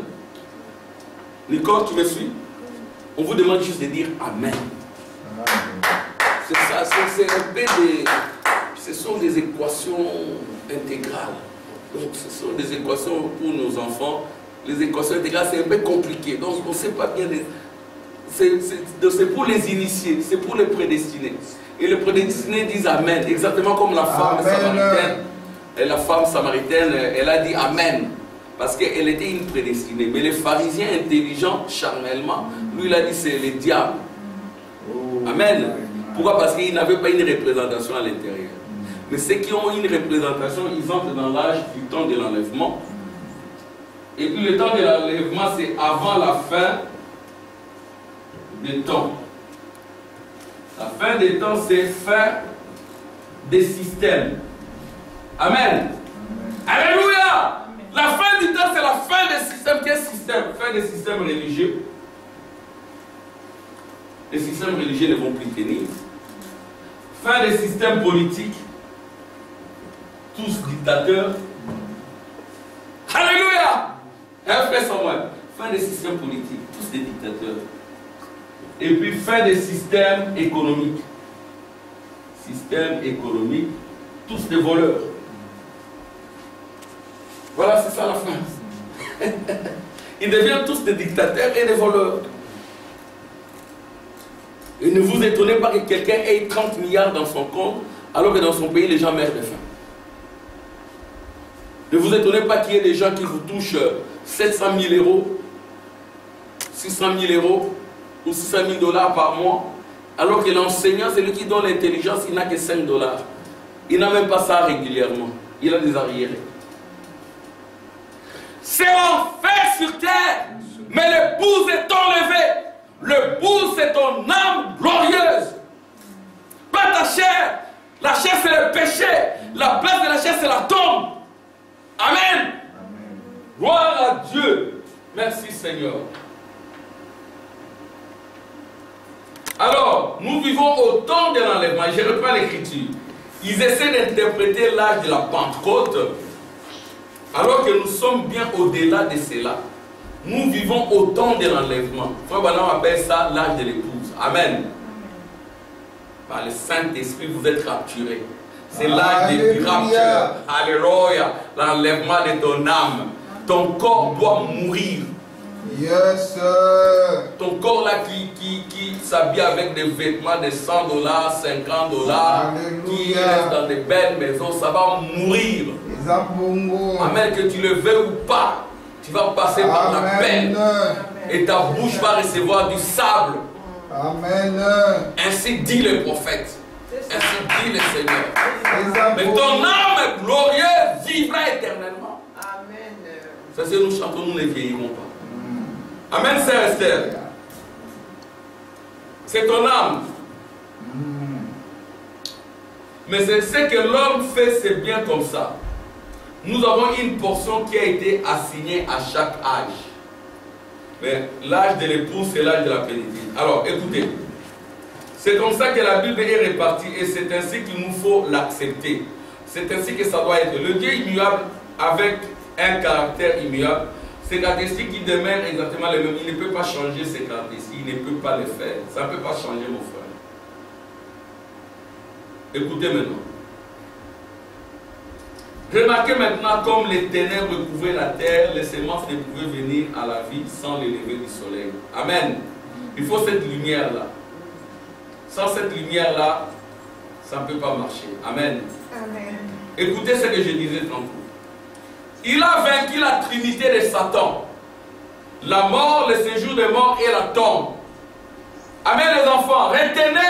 Nicole, tu me suis? On vous demande juste de dire Amen. C'est ça, c'est un peu des... Ce sont des équations intégrales. Donc ce sont des équations pour nos enfants. Les équations intégrales, c'est un peu compliqué. Donc on ne sait pas bien... C'est pour les initiés, c'est pour les prédestinés. Et les prédestinés disent Amen. Exactement comme la femme samaritaine. Et la femme samaritaine, elle a dit Amen. Parce qu'elle était une prédestinée. Mais les pharisiens intelligents, charnellement, lui il a dit c'est le diable. Amen. Pourquoi? Parce qu'ils n'avaient pas une représentation à l'intérieur. Mais ceux qui ont une représentation, ils entrent dans l'âge du temps de l'enlèvement. Et puis le temps de l'enlèvement, c'est avant la fin des temps. La fin des temps, c'est fin des systèmes. Amen. Alléluia. La fin du temps, c'est la fin des systèmes. Quel système? Fin des systèmes religieux. Les systèmes religieux ne vont plus tenir. Fin des systèmes politiques. Tous dictateurs. Alléluia. Frère Samuel. Fin des systèmes politiques. Tous des dictateurs. Et puis fin des systèmes économiques. Système économique. Tous des voleurs. Voilà, c'est ça la fin. Ils deviennent tous des dictateurs et des voleurs. Et ne vous étonnez pas que quelqu'un ait 30 milliards dans son compte, alors que dans son pays, les gens meurent de faim. Ne vous étonnez pas qu'il y ait des gens qui vous touchent 700 000 euros, 600 000 euros ou 600 000 dollars par mois, alors que l'enseignant, c'est lui qui donne l'intelligence, il n'a que 5 dollars. Il n'a même pas ça régulièrement. Il a des arriérés. C'est l'enfer sur terre, mais l'épouse est enlevée. L'épouse, c'est ton âme glorieuse. Pas ta chair. La chair, c'est le péché. La place de la chair, c'est la tombe. Amen. Amen. Gloire à Dieu. Merci Seigneur. Alors, nous vivons au temps de l'enlèvement. Je reprends l'écriture. Ils essaient d'interpréter l'âge de la Pentecôte, alors que nous sommes bien au-delà de cela. Nous vivons au temps de l'enlèvement. Frère Branham appelle ça l'âge de l'épouse. Amen. Par le Saint-Esprit, vous êtes rapturés. C'est l'âge du rapture. Alléluia. L'enlèvement de ton âme. Ton corps doit mourir. Yes, sir. Ton corps là qui s'habille avec des vêtements de 100 dollars, 50 dollars, qui reste dans des belles maisons, ça va mourir. Amen. Que tu le veuilles ou pas, tu vas passer par la peine. Et ta bouche va recevoir du sable. Amen. Ainsi dit le prophète. Ainsi dit le Seigneur. Mais ton âme glorieuse vivra éternellement. Amen. Ça c'est nous chantons, nous ne vieillirons pas. Amen, sœur Esther. C'est ton âme. Mais c'est ce que l'homme fait, c'est bien comme ça. Nous avons une portion qui a été assignée à chaque âge. Mais l'âge de l'épouse, c'est l'âge de la plénitude. Alors, écoutez. C'est comme ça que la Bible est répartie et c'est ainsi qu'il nous faut l'accepter. C'est ainsi que ça doit être. Le Dieu immuable avec un caractère immuable, ces caractéristiques qui demeurent exactement les mêmes. Il ne peut pas changer ces caractéristiques. Il ne peut pas les faire. Ça ne peut pas changer, mon frère. Écoutez maintenant. Remarquez maintenant comme les ténèbres recouvraient la terre, les semences ne pouvaient venir à la vie sans le lever du soleil. Amen. Il faut cette lumière-là. Sans cette lumière-là, ça ne peut pas marcher. Amen. Amen. Écoutez ce que je disais tantôt. Il a vaincu la trinité de Satan. La mort, le séjour des morts et la tombe. Amen les enfants. Retenez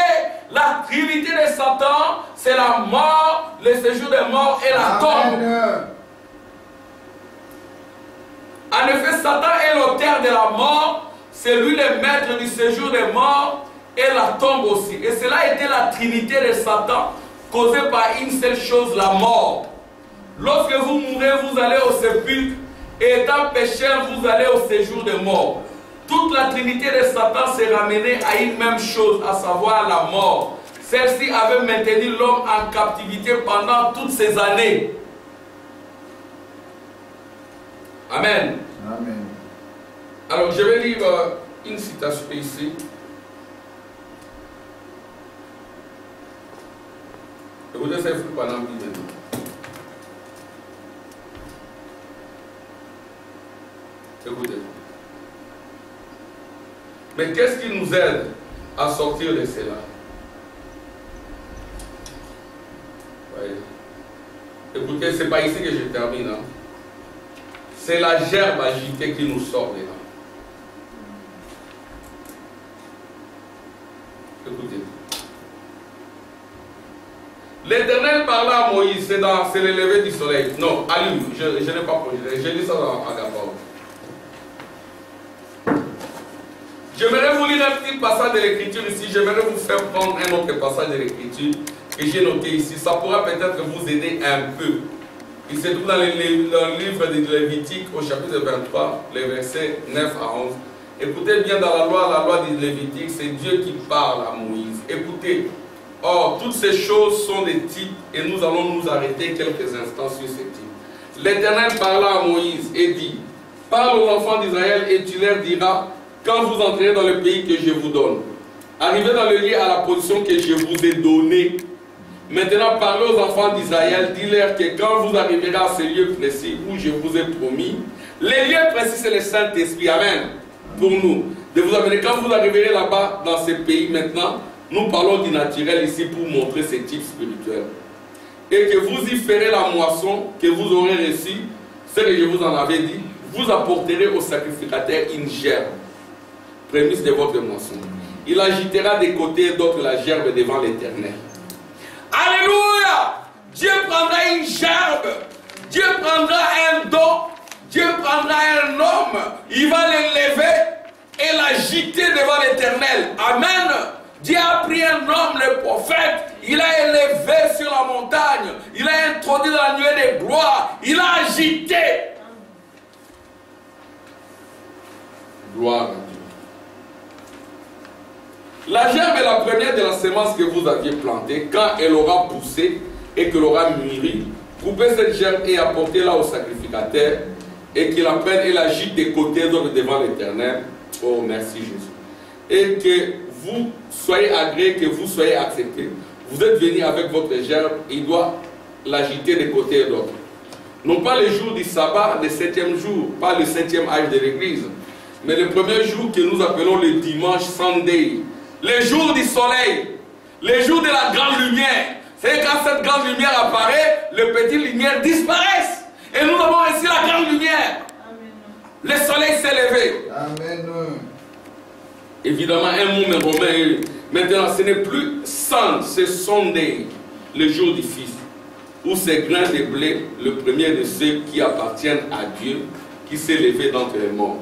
la trinité de Satan, c'est la mort, le séjour des morts et la tombe. En effet, Satan est l'auteur de la mort, c'est lui le maître du séjour des morts et la tombe aussi. Et cela était la trinité de Satan, causée par une seule chose, la mort. Lorsque vous mourrez, vous allez au sépulcre, et étant pécheur, vous allez au séjour des morts. Toute la trinité de Satan s'est ramenée à une même chose, à savoir la mort. Celle-ci avait maintenu l'homme en captivité pendant toutes ces années. Amen. Amen. Alors, je vais lire une citation ici. Écoutez, c'est fou pendant une minute. Écoutez. Mais qu'est-ce qui nous aide à sortir de cela? Ouais. Écoutez, ce n'est pas ici que je termine. Hein. C'est la gerbe agitée qui nous sort de là. Écoutez. L'Éternel parla à Moïse, c'est le lever du soleil. Non, allume, je n'ai pas projeté. J'ai lu ça dans Agapao. J'aimerais vous lire un petit passage de l'écriture ici. J'aimerais vous faire prendre un autre passage de l'écriture que j'ai noté ici. Ça pourra peut-être vous aider un peu. Il se trouve dans le livre de Lévitique au chapitre 23, les versets 9 à 11. Écoutez bien dans la loi de Lévitique, c'est Dieu qui parle à Moïse. Écoutez, or toutes ces choses sont des types et nous allons nous arrêter quelques instants sur ces types. L'Éternel parla à Moïse et dit, parle aux enfants d'Israël et tu leur diras, quand vous entrerez dans le pays que je vous donne, arrivez dans le lieu à la position que je vous ai donnée, Maintenant, parlez aux enfants d'Israël, dis-leur que quand vous arriverez à ce lieu précis où je vous ai promis, les lieux précis, c'est le Saint-Esprit, amen, pour nous, de vous amener. Quand vous arriverez là-bas, dans ce pays maintenant, nous parlons du naturel ici pour montrer ce type spirituel. Et que vous y ferez la moisson que vous aurez reçue, ce que je vous en avais dit, vous apporterez au sacrificateur une gerbe, prémisse de votre moisson. Il agitera des côtés et d'autres la gerbe devant l'Éternel. Alléluia! Dieu prendra une gerbe, Dieu prendra un don, Dieu prendra un homme, il va l'élever et l'agiter devant l'Éternel. Amen. Dieu a pris un homme, le prophète, il a élevé sur la montagne, il a introduit dans la nuée des gloires, il a agité. Gloire à Dieu. La gerbe est la première de la semence que vous aviez plantée. Quand elle aura poussé et qu'elle aura mûri, coupez cette gerbe et apportez-la au sacrificateur et qu'il la prenne et l'agite des côtés devant l'Éternel. Oh, merci Jésus. Et que vous soyez agréés, que vous soyez acceptés. Vous êtes venus avec votre gerbe, il doit l'agiter des côtés et d'autres. Non pas le jour du sabbat, le 7e jour, pas le 7e âge de l'église, mais le premier jour que nous appelons le dimanche Sunday. Les jours du soleil, les jours de la grande lumière. C'est quand cette grande lumière apparaît, les petites lumières disparaissent. Et nous avons reçu la grande lumière. Amen. Le soleil s'est levé. Amen. Évidemment, un mot romain. Maintenant, ce n'est plus Sun, c'est Sunday, le jour du Fils. Où ces grains de blé, le premier de ceux qui appartiennent à Dieu, qui s'est levé d'entre les morts,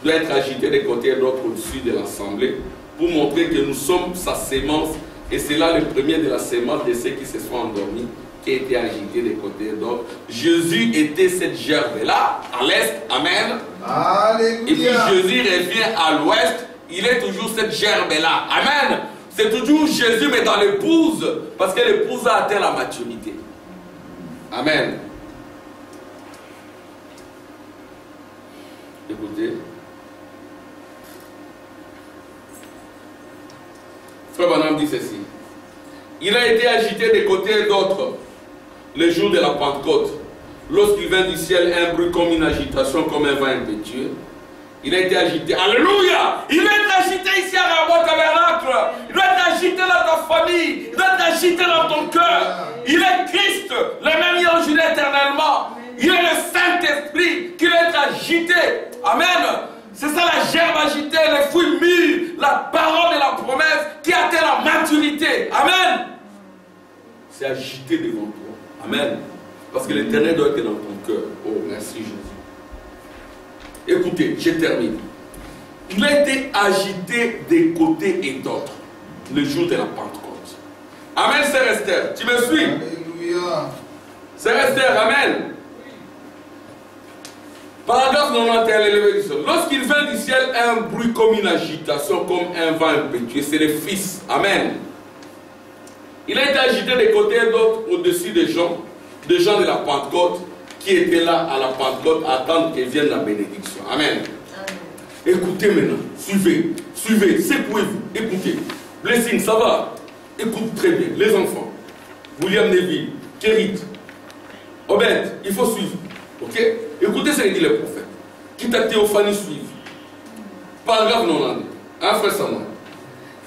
doit être agité des côtés et d'autres au-dessus de l'assemblée, pour montrer que nous sommes sa sémence, et c'est là le premier de la sémence de ceux qui se sont endormis, qui a été agité des côtés et d'autres. Jésus était cette gerbe-là, à l'est, amen. Alléluia. Et puis Jésus revient à l'ouest, il est toujours cette gerbe-là, amen. C'est toujours Jésus, mais dans l'épouse, parce que l'épouse a atteint la maturité. Amen. Écoutez. Frère Branham dit ceci. Il a été agité des côtés et d'autres le jour de la Pentecôte. Lorsqu'il vint du ciel un bruit comme une agitation, comme un vent impétueux. Il a été agité. Alléluia! Il va être agité ici à Ramon Tabernacle. Il doit être agité dans ta famille. Il doit être agité dans ton cœur. Il est Christ, le même hier aujourd'hui éternellement. Il est le Saint-Esprit qui doit être agité. Amen. C'est ça la gerbe agitée, les fruits mûrs, la parole et la promesse qui atteint la maturité. Amen. C'est agité devant toi. Amen. Parce que l'Éternel doit être dans ton cœur. Oh, merci Jésus. Écoutez, je termine. Il a été agité des côtés et d'autres le jour de la Pentecôte. Amen, Sœur Esther. Tu me suis? Alléluia. Sœur Esther, amen. Paragraphe 91, l'élevé du sol. Lorsqu'il vint du ciel un bruit comme une agitation, comme un vent impétueux, c'est le Fils. Amen. Il a été agité des côtés et d'autres au-dessus des gens de la Pentecôte qui étaient là à la Pentecôte à attendre que vienne la bénédiction. Amen. Amen. Écoutez maintenant, suivez, secouez-vous, écoutez. Blessing, ça va? Écoute très bien, les enfants. William Neville, Kérit, Obed, il faut suivre. Ok? Écoutez ce que dit le prophète. Quitte à Théophanie suivre. Paragraphe 90. Hein, frère Samuel?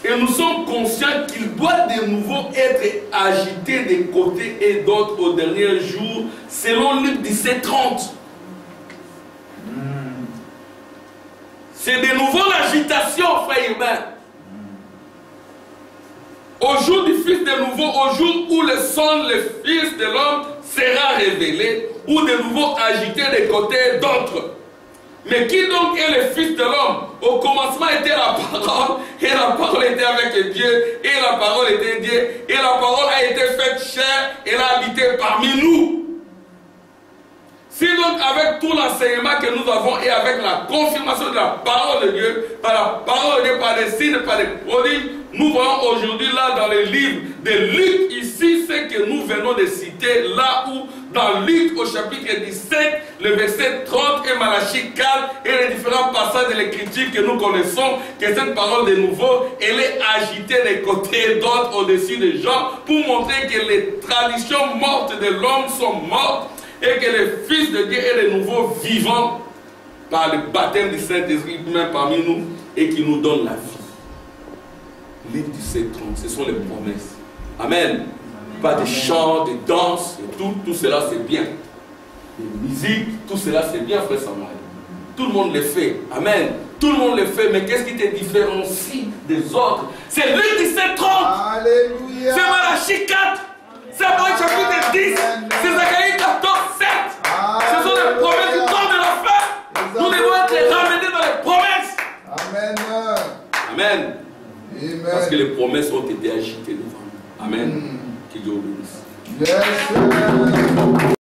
Et nous sommes conscients qu'il doit de nouveau être agité des côtés et d'autres au dernier jour, selon Luc 17:30. C'est de nouveau l'agitation, frère Hubert. Au jour du Fils de nouveau, au jour où le son, le Fils de l'homme sera révélé, ou de nouveau agité des côtés d'autres. Mais qui donc est le Fils de l'homme? Au commencement était la parole, et la parole était avec Dieu, et la parole était Dieu, et la parole a été faite chair, et elle a habité parmi nous. Si donc avec tout l'enseignement que nous avons et avec la confirmation de la parole de Dieu, par la parole de Dieu, par des signes, par des prodiges, nous voyons aujourd'hui là dans le livre de Luc, ici, ce que nous venons de citer, là où dans Luc au chapitre 17, le verset 30 et Malachie 4 et les différents passages de l'écriture que nous connaissons, que cette parole de nouveau, elle est agitée des côtés et d'autres au-dessus des gens pour montrer que les traditions mortes de l'homme sont mortes et que le Fils de Dieu est de nouveau vivant par le baptême du Saint-Esprit même parmi nous et qui nous donne la vie. Luc 17, 30, ce sont les promesses. Amen. Pas de chants, de danse, et tout cela c'est bien. De musique, tout cela c'est bien, frère Samuel. Tout le monde le fait. Amen. Tout le monde le fait, mais qu'est-ce qui te différencie des autres? C'est Luc 17, 30. Alléluia. C'est Malachie 4. C'est Apocalypse chapitre 10. C'est Zacharie 14, 7. Ce sont les promesses du temps de la fin. Nous devons être ramenés dans les promesses. Amen. Amen. Amen. Parce que les promesses ont été agitées devant nous. Amen. Que Dieu bénisse. Yes.